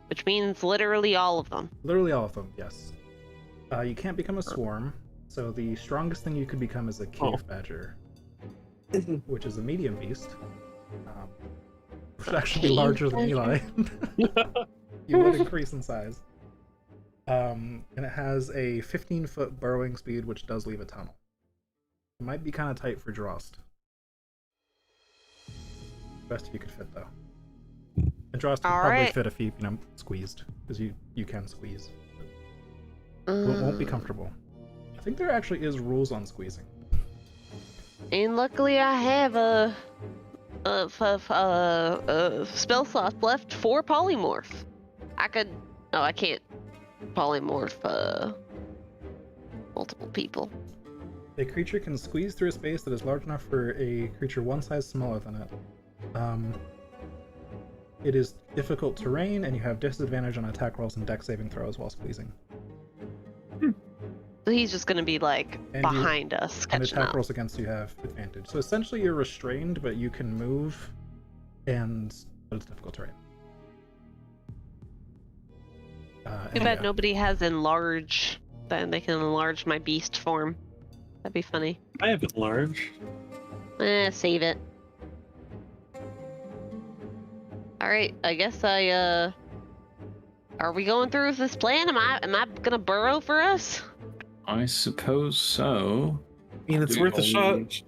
Which means literally all of them. Literally all of them, yes. You can't become a swarm, so the strongest thing you could become is a cave badger, which is a medium beast. Which would actually be larger than Eli. you would increase in size. And it has a 15-foot burrowing speed, which does leave a tunnel. It might be kind of tight for Drost. Best if you could fit, though. And Drost would probably fit if you squeezed, because you can squeeze. Won't be comfortable. I think there actually is rules on squeezing. And luckily, I have a spell slot left for polymorph. I could. Oh, I can't polymorph multiple people. A creature can squeeze through a space that is large enough for a creature one size smaller than it. It is difficult terrain, and you have disadvantage on attack rolls and dex saving throws while squeezing. So he's just gonna be like And behind us, And catching attack up. rolls against you have advantage. So essentially you're restrained, but you can move, but it's difficult terrain. Too bad nobody has enlarge. Then they can enlarge my beast form. That'd be funny. I have it large. Save it. Alright, I guess are we going through with this plan? Am I gonna burrow for us? I suppose so. I mean, it's worth a shot.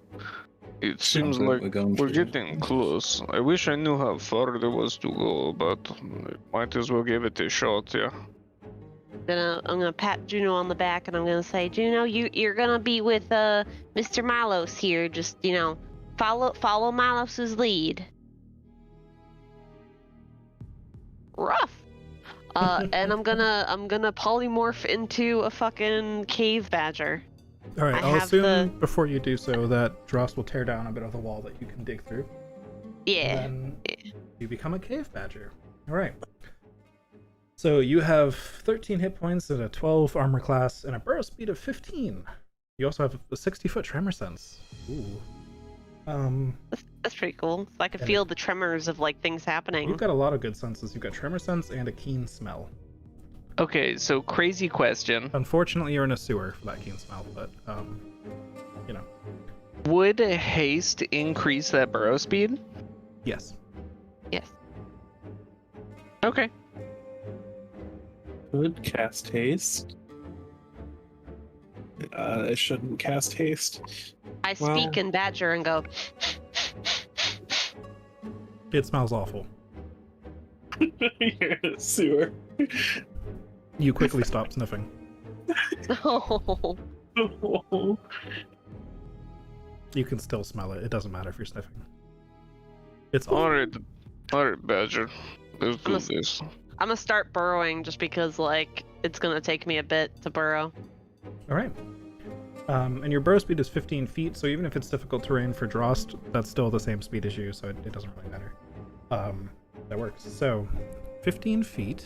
It Sounds seems like like we're going we're through. getting close. I wish I knew how far there was to go, but might as well give it a shot, yeah. I'm gonna pat Juno on the back and I'm gonna say, Juno, you're gonna be with Mr. Milos here. Just follow Milos's lead. Rough. And I'm gonna polymorph into a fucking cave badger. Alright, I I'll have assume before you do so that Drost will tear down a bit of the wall that you can dig through. Yeah. And then you become a cave badger. Alright. So you have 13 hit points and a 12 armor class and a burrow speed of 15. You also have a 60-foot tremor sense. Ooh. That's pretty cool. So I can And feel the tremors of like things happening. You've got a lot of good senses. You've got tremor sense and a keen smell. Okay, so crazy question. Unfortunately, you're in a sewer for that keen smell, but, you know. Would haste increase that burrow speed? Yes. Yes. Okay. Could cast haste. I shouldn't cast haste. I Well- speak in badger and go, It smells awful. You're in a sewer. You quickly stop sniffing. no. You can still smell it. It doesn't matter if you're sniffing. It's awful. Alright, Badger. Let's do I'm a- this. I'm gonna start burrowing just because like it's gonna take me a bit to burrow. Alright. And your burrow speed is 15 feet, so even if it's difficult terrain for Drost, that's still the same speed as you, so it doesn't really matter. That works. So, 15 feet.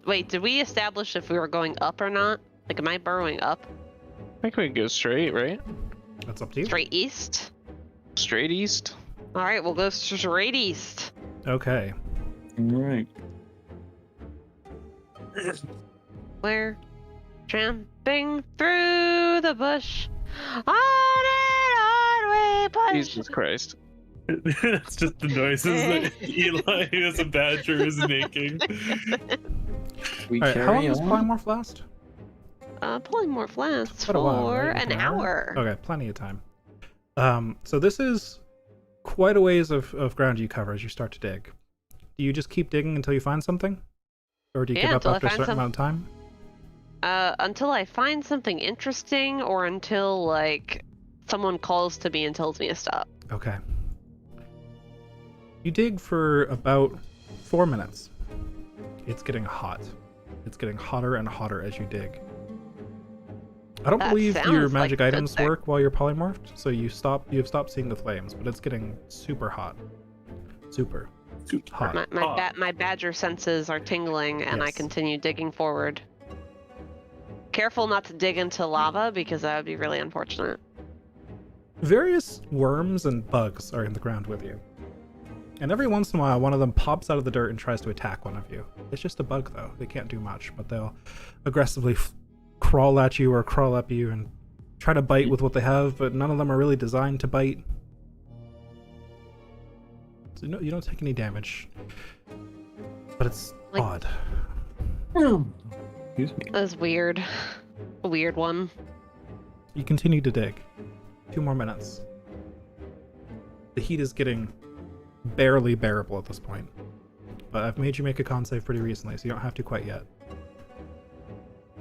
Wait, did we establish if we were going up or not? Like, am I burrowing up? I think we can go straight, right? That's up to you. Straight east? Straight east? Alright, we'll go straight east. Okay. Right. We're tramping through the bush. On and on we push. Jesus Christ. It's just the noises that Eli as a badger is making. We Alright, how long carry does on. polymorph last? Polymorph lasts Quite a while, for right? Like an hour. Okay, plenty of time. So this is quite a ways of ground you cover as you start to dig. Do you just keep digging until you find something? Or do you give up until I after a find certain amount of time? Until I find something interesting or until, like, someone calls to me and tells me to stop. Okay. You dig for about 4 minutes. It's getting hot. It's getting hotter and hotter as you dig. I don't That believe your sounds like magic a good items thing. work while you're polymorphed, so you have stopped seeing the flames, but it's getting super hot. Super hot. My badger senses are tingling, and I Yes. continue digging forward. Careful not to dig into lava, because that would be really unfortunate. Various worms and bugs are in the ground with you. And every once in a while, one of them pops out of the dirt and tries to attack one of you. It's just a bug, though. They can't do much, but they'll aggressively crawl at you or crawl up you and try to bite with what they have, but none of them are really designed to bite. So no, you don't take any damage. But it's Like- odd. Excuse me. That's weird. A weird one. You continue to dig. 2 more minutes. The heat is getting barely bearable at this point. But I've made you make a con save pretty recently, so you don't have to quite yet.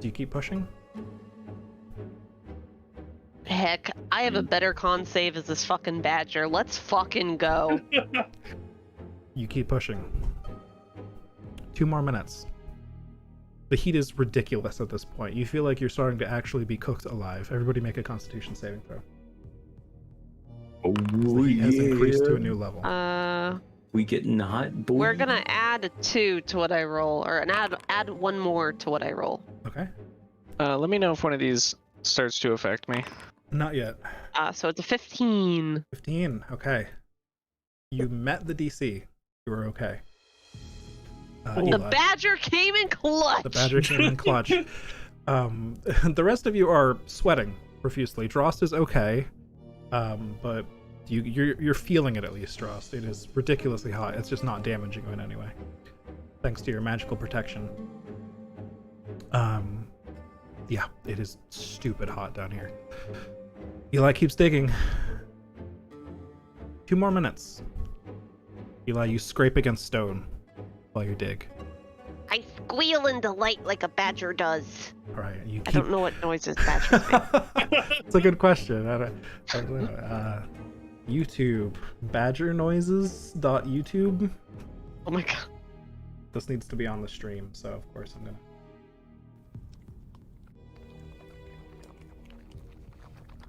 Do you keep pushing? Heck, I have a better con save as this fucking badger. Let's fucking go. You keep pushing. 2 more minutes. The heat is ridiculous at this point. You feel like you're starting to actually be cooked alive. Everybody make a Constitution saving throw. Oh, The heat has increased to a new level. We getting hot, boy. We're gonna add a 2 to what I roll, or add 1 more to what I roll. Okay. Let me know if one of these starts to affect me. Not yet. So it's a 15. 15. Okay. You met the DC. You were okay. The Eli. badger came in clutch. The badger came in clutch. The rest of you are sweating profusely. Drost is okay, but you're feeling it at least, Drost. It is ridiculously hot. It's just not damaging you in any way, thanks to your magical protection. Yeah, it is stupid hot down here. Eli keeps digging. 2 more minutes. Eli, you scrape against stone while you dig. I squeal in delight like a badger does. All right, you I keep... don't know what noises badgers make. It's a good question. I don't know. YouTube badger noises. YouTube. Oh my god. This needs to be on the stream, so of course I'm gonna.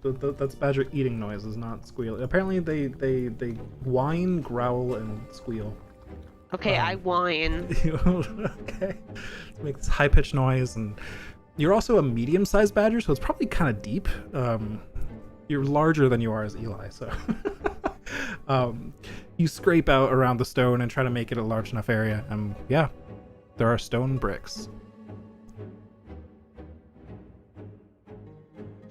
That's badger eating noises, not squeal. Apparently they whine, growl, and squeal. Okay, I whine. Okay. Make this high pitched noise, and you're also a medium sized badger, so it's probably kind of deep. You're larger than you are as Eli, so you scrape out around the stone and try to make it a large enough area, and yeah, there are stone bricks.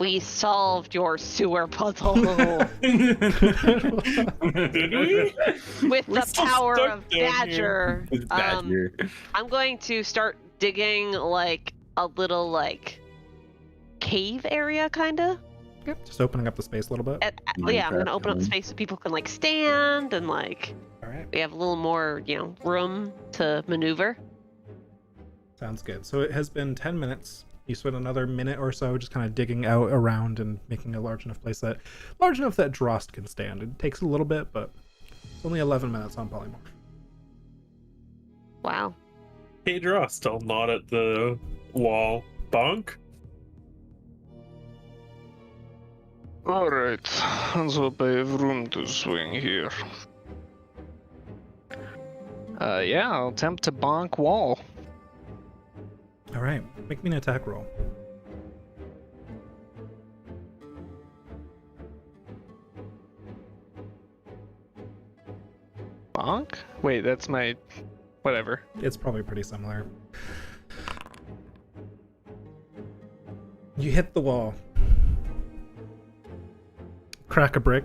We solved your sewer puzzle with We're the still power stuck of down here. badger. With badger. I'm going to start digging like a little like cave area, kinda. Yep, just opening up the space a little bit. Yeah, I'm gonna Minecraft open up zone. space so people can like stand and like All right, we have a little more, room to maneuver. sounds good. So it has been 10 minutes. You spend another minute or so just kind of digging out around and making a large enough that Drost can stand. It takes a little bit, but it's only 11 minutes on polymorph. Wow. Hey, Drost, still not at the wall. Bonk? Alright, let's hope I have room to swing here. Yeah, I'll attempt to bonk wall. All right, make me an attack roll. Bonk? Wait, that's my... whatever. It's probably pretty similar. You hit the wall. Crack a brick.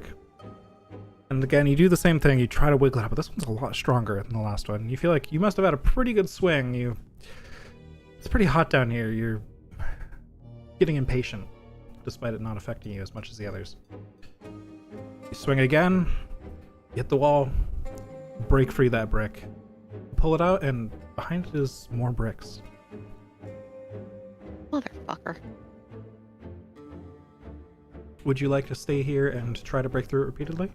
And again, you do the same thing. You try to wiggle it out, but this one's a lot stronger than the last one. You feel like you must have had a pretty good swing. It's pretty hot down here. You're getting impatient, despite it not affecting you as much as the others. You swing again. You hit the wall. Break free that brick. Pull it out, and behind it is more bricks. Motherfucker. Would you like to stay here and try to break through it repeatedly?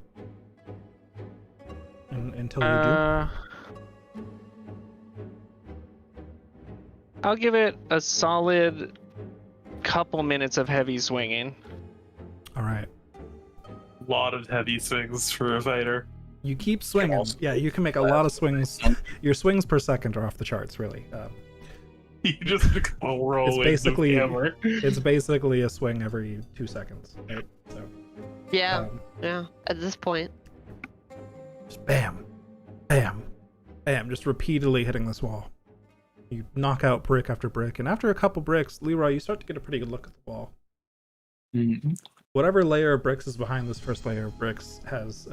Until you do? I'll give it a solid couple minutes of heavy swinging. All right. Lot of heavy swings for a fighter. You keep swinging. Yeah, you can make a lot of swings. Your swings per second are off the charts, really. You just go roll It's with basically- the hammer. It's basically a swing every 2 seconds, right? So, Yeah, um, yeah. At this point. just bam, bam, bam, just repeatedly hitting this wall. You knock out brick after brick, and after a couple bricks, Leroy, you start to get a pretty good look at the wall. Mhm. Whatever layer of bricks is behind this first layer of bricks has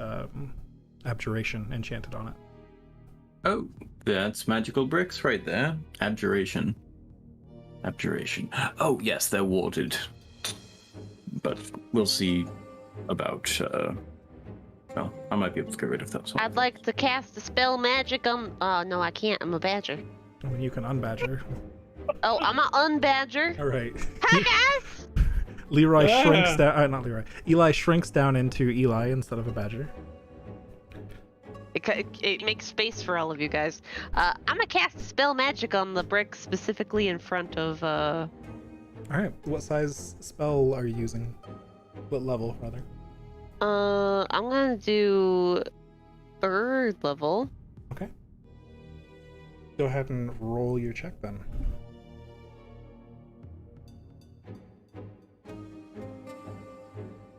abjuration enchanted on it. Oh, that's magical bricks right there. Abjuration. Abjuration. Oh, yes, they're warded. But we'll see about, well, I might be able to get rid of that. I'd like to cast a spell magic on. Oh, no, I can't. I'm a badger. I mean, you can unbadger. Oh, I'm an unbadger. All right. Hi, guys! Leroy shrinks down. Not Leroy. Eli shrinks down into Eli instead of a badger. It makes space for all of you guys. I'm gonna cast a spell magic on the brick specifically in front of. All right. What size spell are you using? What level, rather? I'm gonna do 3rd level. Okay. Go ahead and roll your check then.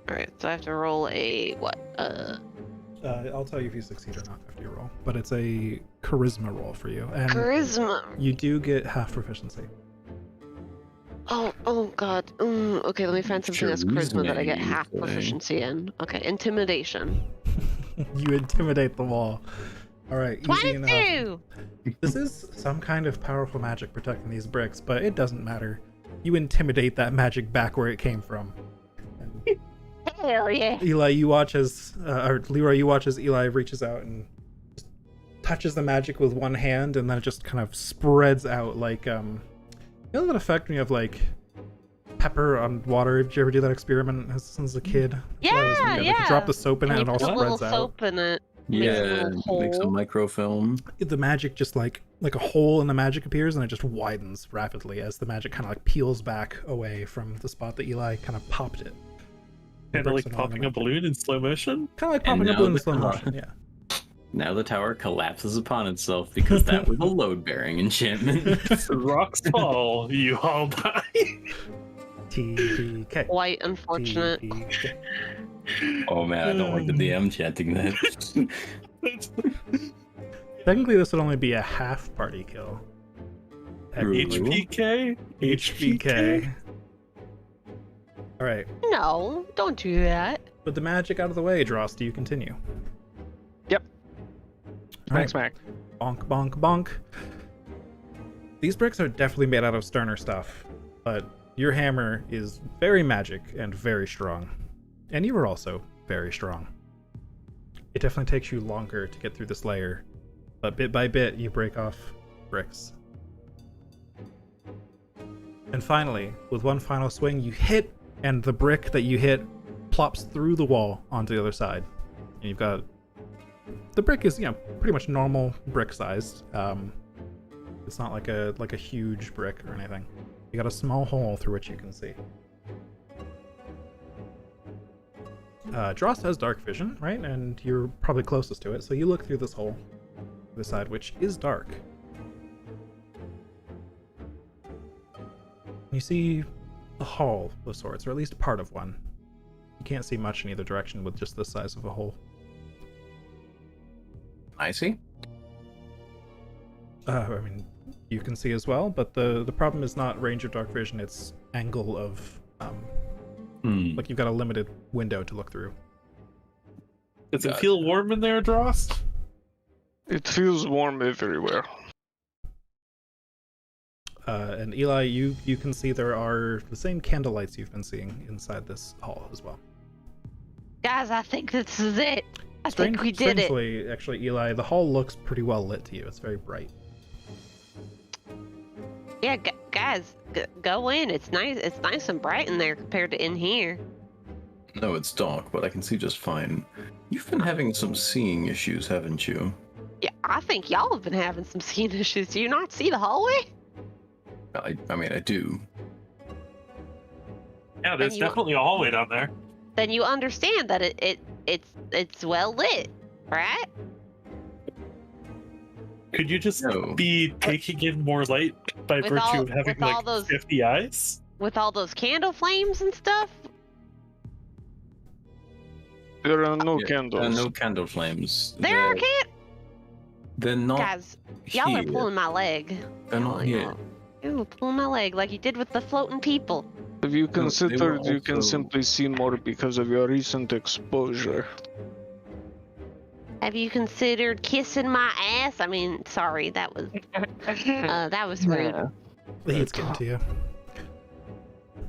All right, so I have to roll a what? I'll tell you if you succeed or not after you roll. But it's a charisma roll for you, and Charisma. you do get half proficiency. Oh God. Okay, let me find something that's charisma that I get half Charisma, proficiency in. Okay, intimidation. You intimidate the wall. All right, easy enough. 22. This is some kind of powerful magic protecting these bricks, but it doesn't matter. You intimidate that magic back where it came from. And Hell yeah. Eli, you watch as, or Leroy, you watch as Eli reaches out and just touches the magic with one hand, and then it just kind of spreads out like, you know that effect when you have like pepper on water? Did you ever do that experiment as a kid? That's what I was thinking. Like, you drop the soap in it, And and you it all put a little spreads out. soap in it. Makes a Yeah, little makes a hole. microfilm. The magic just like a hole in the magic appears, and it just widens rapidly as the magic kind of like peels back away from the spot that Eli kind of popped it. Kind of like popping a balloon in slow motion. Kind of like And popping a now balloon in the slow car- motion, yeah. Now the tower collapses upon itself because that was a load-bearing enchantment. The rocks fall, you all die. TPK. Quite unfortunate. TPK. Oh man, I don't like the DM chanting that. Technically, this would only be a half party kill. Technically. HPK? HBK. All right, No, don't do that. with the magic out of the way, Dross, do you continue? Yep. All right. Smack. Bonk, bonk, bonk. These bricks are definitely made out of sterner stuff, but your hammer is very magic and very strong. And you are also very strong. It definitely takes you longer to get through this layer, but bit by bit you break off bricks. And finally, with one final swing, you hit, and the brick that you hit plops through the wall onto the other side. And you've got... The brick is, pretty much normal brick sized. It's not like a huge brick or anything. You got a small hole through which you can see. Dross has dark vision, right? And you're probably closest to it, so you look through this hole, the side which is dark. You see a hall of sorts, or at least part of one. You can't see much in either direction with just this size of a hole. I see. I mean, you can see as well, but the problem is not range of dark vision, it's angle of, like you've got a limited window to look through. Does it feel warm in there, Dross? It feels warm everywhere. And Eli, you can see there are the same candle lights you've been seeing inside this hall as well. Guys, I think this is it. I think we did it. Strangely, actually, Eli, the hall looks pretty well lit to you. It's very bright. Yeah, guys, go in. It's nice. It's nice and bright in there compared to in here. No, it's dark, but I can see just fine. You've been having some seeing issues, haven't you? Yeah, I think y'all have been having some seeing issues. Do you not see the hallway? I mean, I do. Yeah, there's you- definitely a hallway down there. Then you understand that it's well lit, right? Could you just No. be taking in more light by With virtue all- of having with all like those- 50 eyes? With all those candle flames and stuff. There are no Yeah, candles. no candle flames. There are They're not guys. Y'all are here. pulling my leg. They're not here. Y'all are pulling my leg like you did with the floating people. Have you they were considered you can also- simply see more because of your recent exposure? Have you considered kissing my ass? I mean, sorry, that was rude. Yeah. The heat's getting to you.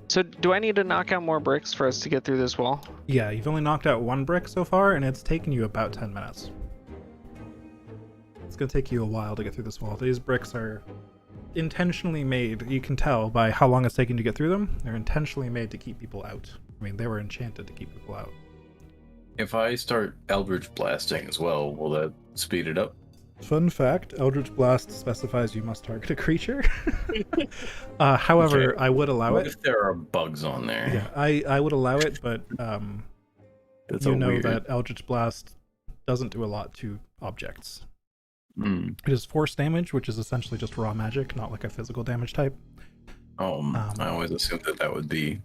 So do I need to knock out more bricks for us to get through this wall? Yeah, you've only knocked out one brick so far, and it's taken you about 10 minutes. It's gonna take you a while to get through this wall. These bricks are intentionally made. You can tell by how long it's taking to get through them. They're intentionally made to keep people out. I mean, they were enchanted to keep people out. If I start Eldritch blasting as well, will that speed it up? Fun fact, Eldritch Blast specifies you must target a creature. However, Okay. I would allow What it. if there are bugs on there? Yeah, I would allow it, but That's you all know weird. that Eldritch Blast doesn't do a lot to objects. Hmm. It is force damage, which is essentially just raw magic, not like a physical damage type. I always assumed that would be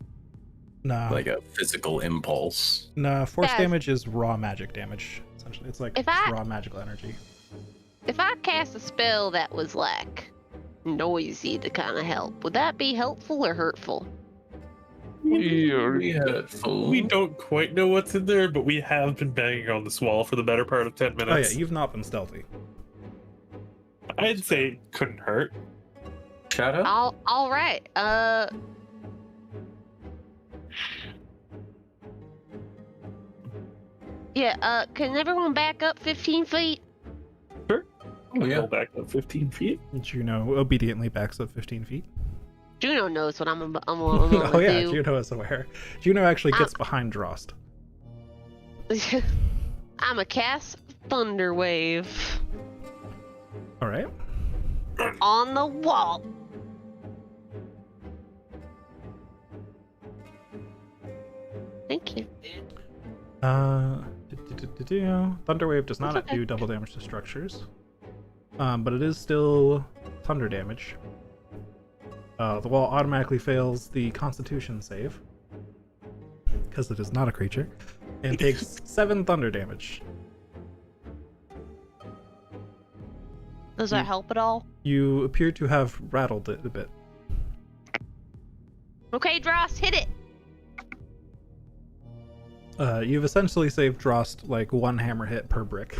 Nah, like a physical impulse. force Guys. damage is raw magic damage. Essentially, it's like If I- raw magical energy. If I cast a spell that was like noisy to kind of help, would that be helpful or hurtful? We We don't quite know what's in there, but we have been banging on this wall for the better part of 10 Oh yeah, minutes. you've not been stealthy. I'd say it couldn't hurt. Shout out. All right. Yeah. Can everyone back up 15 feet? Oh, yeah. Go back up 15 feet. Juno obediently backs up 15 feet. Juno knows what I'm gonna Oh yeah, do. Juno is aware. Juno actually gets behind Drost. I'm a cast Thunder Wave All right. on the wall. Thank you. Thunderwave does not It's okay. do double damage to structures, but it is still thunder damage. The wall automatically fails the Constitution save because it is not a creature, and takes 7 thunder damage. Does that help at all? You appear to have rattled it a bit. Okay, Dross, hit it. You've essentially saved Drost like 1 hammer hit per brick.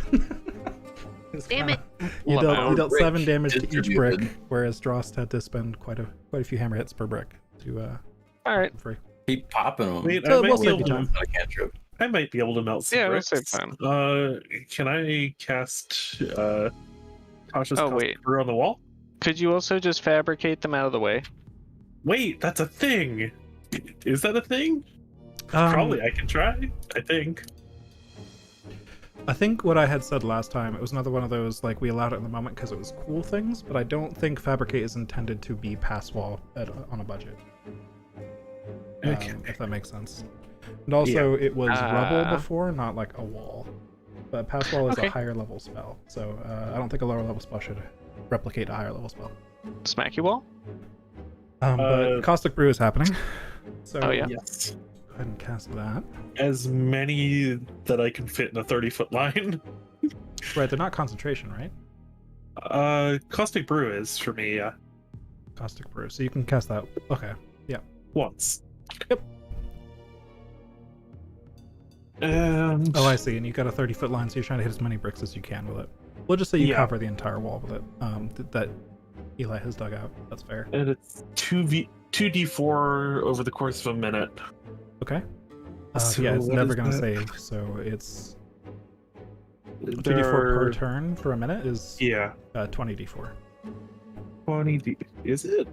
It's Damn kinda- it. You Wow. dealt 7 damage to each Distributed. brick, whereas Drost had to spend quite a few hammer hits per brick to All right. free. Keep popping them. Wait, So I, we'll might be save able you to, time. I can't trip. I might be able to melt some Yeah, we'll bricks. save time. Can I cast Tasha's Oh, Cosmic wait. Brew on the wall? Could you also just fabricate them out of the way? Wait, that's a thing. Is that a thing? Um, Probably I can try. I think. I think what I had said last time, it was another one of those, like, we allowed it in the moment because it was cool things, but I don't think Fabricate is intended to be pass wall on a budget. Okay. If that makes sense. And also, it was rubble Ah. before, not like a wall. But pass wall is Okay. a higher level spell, so I don't think a lower level spell should replicate a higher level spell. Smacky wall? But Caustic Brew is happening, so Oh, yeah. Yes. go ahead and cast that. As many that I can fit in a 30-foot line. Right, they're not concentration, right? Caustic Brew is for me, yeah. Caustic Brew, so you can cast that. Okay. Once. Yep. And Oh, I see. And you've got a 30-foot line, so you're trying to hit as many bricks as you can with it. We'll just say you Yeah. cover the entire wall with it. That Eli has dug out. That's fair. and it's 2d4 over the course of a minute. Okay. So Yeah, it's what never is gonna that? save. So it's 2d4 There per are- turn for a minute is Yeah. 20d4. 20d. Is it?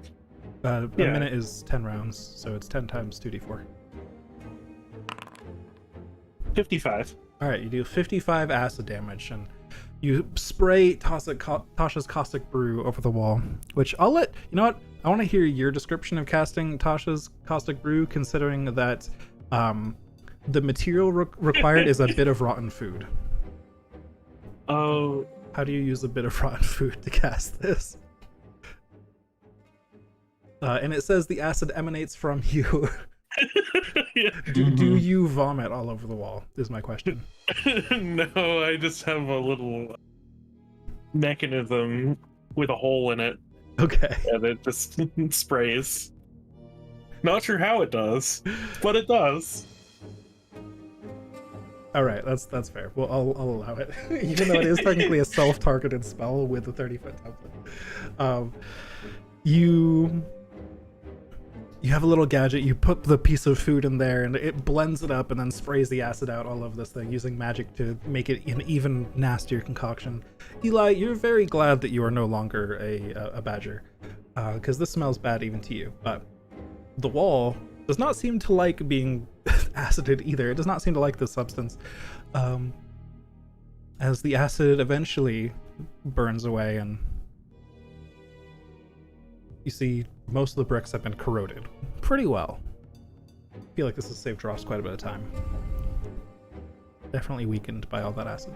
A Yeah. minute is 10 rounds, so it's 10 times 2d4. 55. All right, you do 55 acid damage, and you spray Tasha's Caustic Brew over the wall, which I'll let... You know what? I want to hear your description of casting Tasha's Caustic Brew, considering that the material required is a bit of rotten food. Oh, How do you use a bit of rotten food to cast this? And it says the acid emanates from you. yeah. Do you vomit all over the wall, is my question. No, I just have a little mechanism with a hole in it, Okay. and it just sprays. Not sure how it does, but it does. All right, that's fair. Well, I'll allow it, even though it is technically a self-targeted spell with a 30-foot template. You have a little gadget. You put the piece of food in there, and it blends it up, and then sprays the acid out all over this thing using magic to make it an even nastier concoction. Eli, you're very glad that you are no longer a badger, because this smells bad even to you. But the wall does not seem to like being acided either. It does not seem to like this substance. As the acid eventually burns away, and you see most of the bricks have been corroded pretty well. I feel like this has saved Dross quite a bit of time. Definitely weakened by all that acid.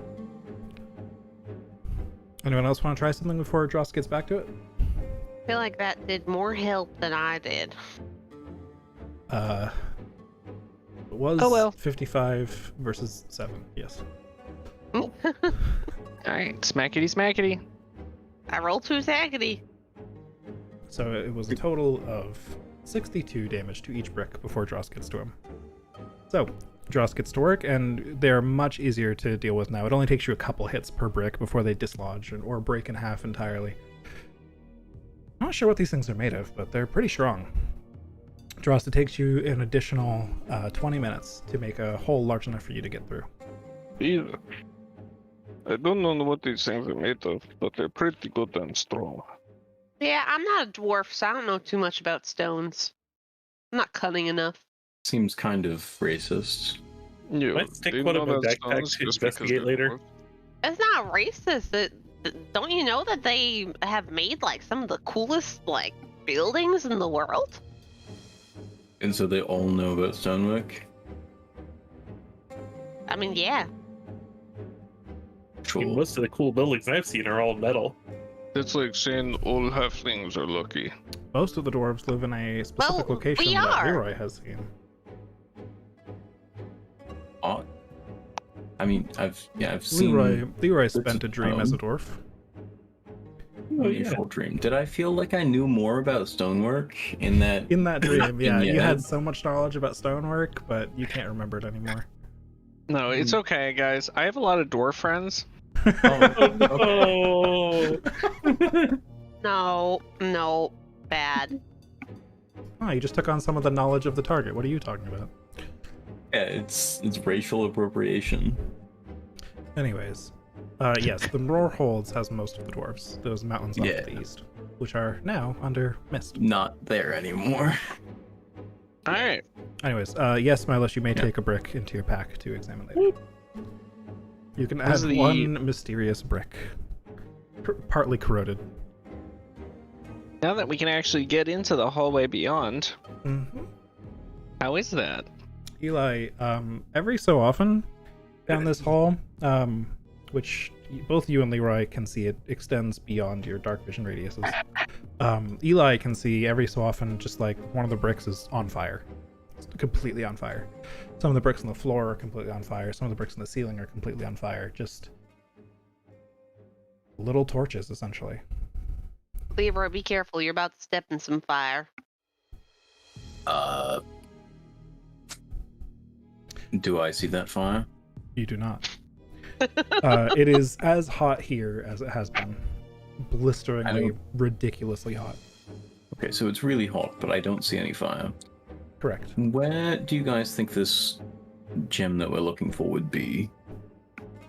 Anyone else want to try something before Dross gets back to it? I feel like that did more help than I did. It was 55 versus 7, yes. All right, smackety smackety. I rolled 2 saggedy. So it was a total of 62 damage to each brick before Dross gets to him. So Dross gets to work, and they're much easier to deal with now. It only takes you a couple hits per brick before they dislodge or break in half entirely. I'm not sure what these things are made of, but they're pretty strong. Dross, it takes you an additional 20 minutes to make a hole large enough for you to get through. Either. I don't know what these things are made of, but they're pretty good and strong. Yeah, I'm not a dwarf, so I don't know too much about stones. I'm not cunning enough. Seems kind of racist. Yeah, Let's take they one of know my that backpacks stones to just because investigate they're later. dwarves. It's not racist. Don't you know that they have made like some of the coolest like buildings in the world? And so they all know about stonework? I mean, yeah. I mean, most of the cool buildings I've seen are all metal. It's like saying all halflings are lucky. Most of the dwarves live in a specific Well, location we that are. Leroy has seen. Odd. I mean, I've seen Leroy spent a dream as a dwarf. Oh, yeah. Unusual dream. Did I feel like I knew more about stonework in that? In that dream, yeah, you Yeah. had so much knowledge about stonework, but you can't remember it anymore. No, it's okay, guys. I have a lot of dwarf friends. Oh, No, bad. Oh, you just took on some of the knowledge of the target. What are you talking about? Yeah, it's racial appropriation. Anyways, yes, the Roar Holds has most of the dwarves. Those mountains off Yeah. to the east, which are now under mist. Not there anymore. All right. Anyways, yes, Milos, you may Yeah. take a brick into your pack to examine later. You can add This is the- one mysterious brick, partly corroded. Now that we can actually get into the hallway beyond, Mm-hmm. how is that? Eli, every so often down this hall, which both you and Leroy can see, it extends beyond your dark vision radiuses. Eli can see every so often just like one of the bricks is on fire. It's completely on fire. Some of the bricks on the floor are completely on fire. Some of the bricks on the ceiling are completely on fire. Just little torches, essentially. Leroy, be careful. You're about to step in some fire. Do I see that fire? You do not. It is as hot here as it has been. Blisteringly, ridiculously hot. Okay, so it's really hot, but I don't see any fire. Correct. Where do you guys think this gem that we're looking for would be?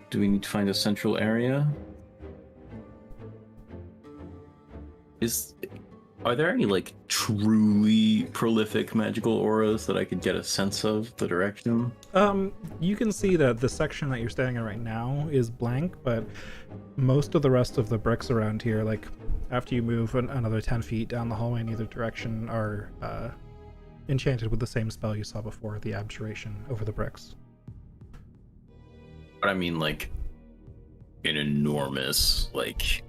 Do we need to find a central area? Are there any like truly prolific magical auras that I could get a sense of the direction? You can see that the section that you're standing in right now is blank, but most of the rest of the bricks around here, like after you move another 10 feet down the hallway in either direction, are enchanted with the same spell you saw before, the abjuration over the bricks. But I mean like an enormous, like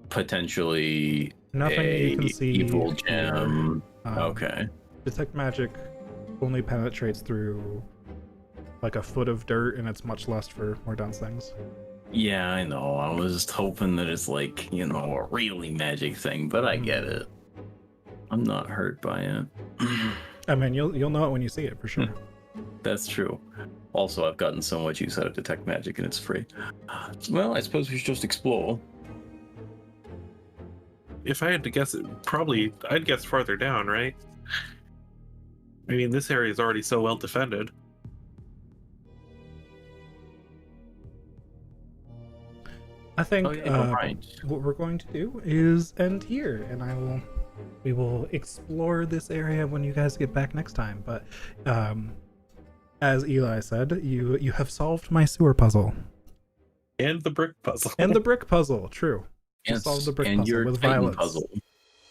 potentially Nothing you can see evil here. gem. Um, Okay. Detect magic only penetrates through like a foot of dirt, and it's much less for more dense things. Yeah, I know. I was just hoping that it's like, you know, a really magic thing, but I get it. I'm not hurt by it. I mean, you'll know it when you see it for sure. That's true. Also, I've gotten so much use out of Detect Magic, and it's free. Well, I suppose we should just explore. If I had to guess, I'd guess farther down, right? I mean, this area is already so well defended. I think Oh, yeah, you're right. what we're going to do is end here, and we will explore this area when you guys get back next time. But as Eli said, you have solved my sewer puzzle And the brick puzzle. and the brick puzzle. True, you Yes, solved the brick and puzzle your with Titan violence. puzzle.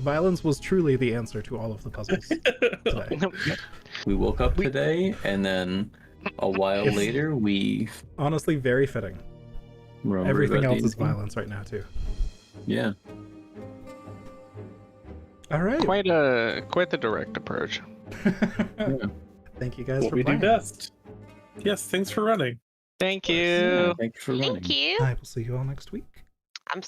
Violence was truly the answer to all of the puzzles today. We woke up today, and then a while later, we Honestly, very fitting. remembered Everything about else is D&D. violence right now too. Yeah. All right. Quite the direct approach. Thank you guys What for we do playing. best. Yes, thanks for running. Thank Yeah, you. thank you for running. Thank you. I will see you all next week. I'm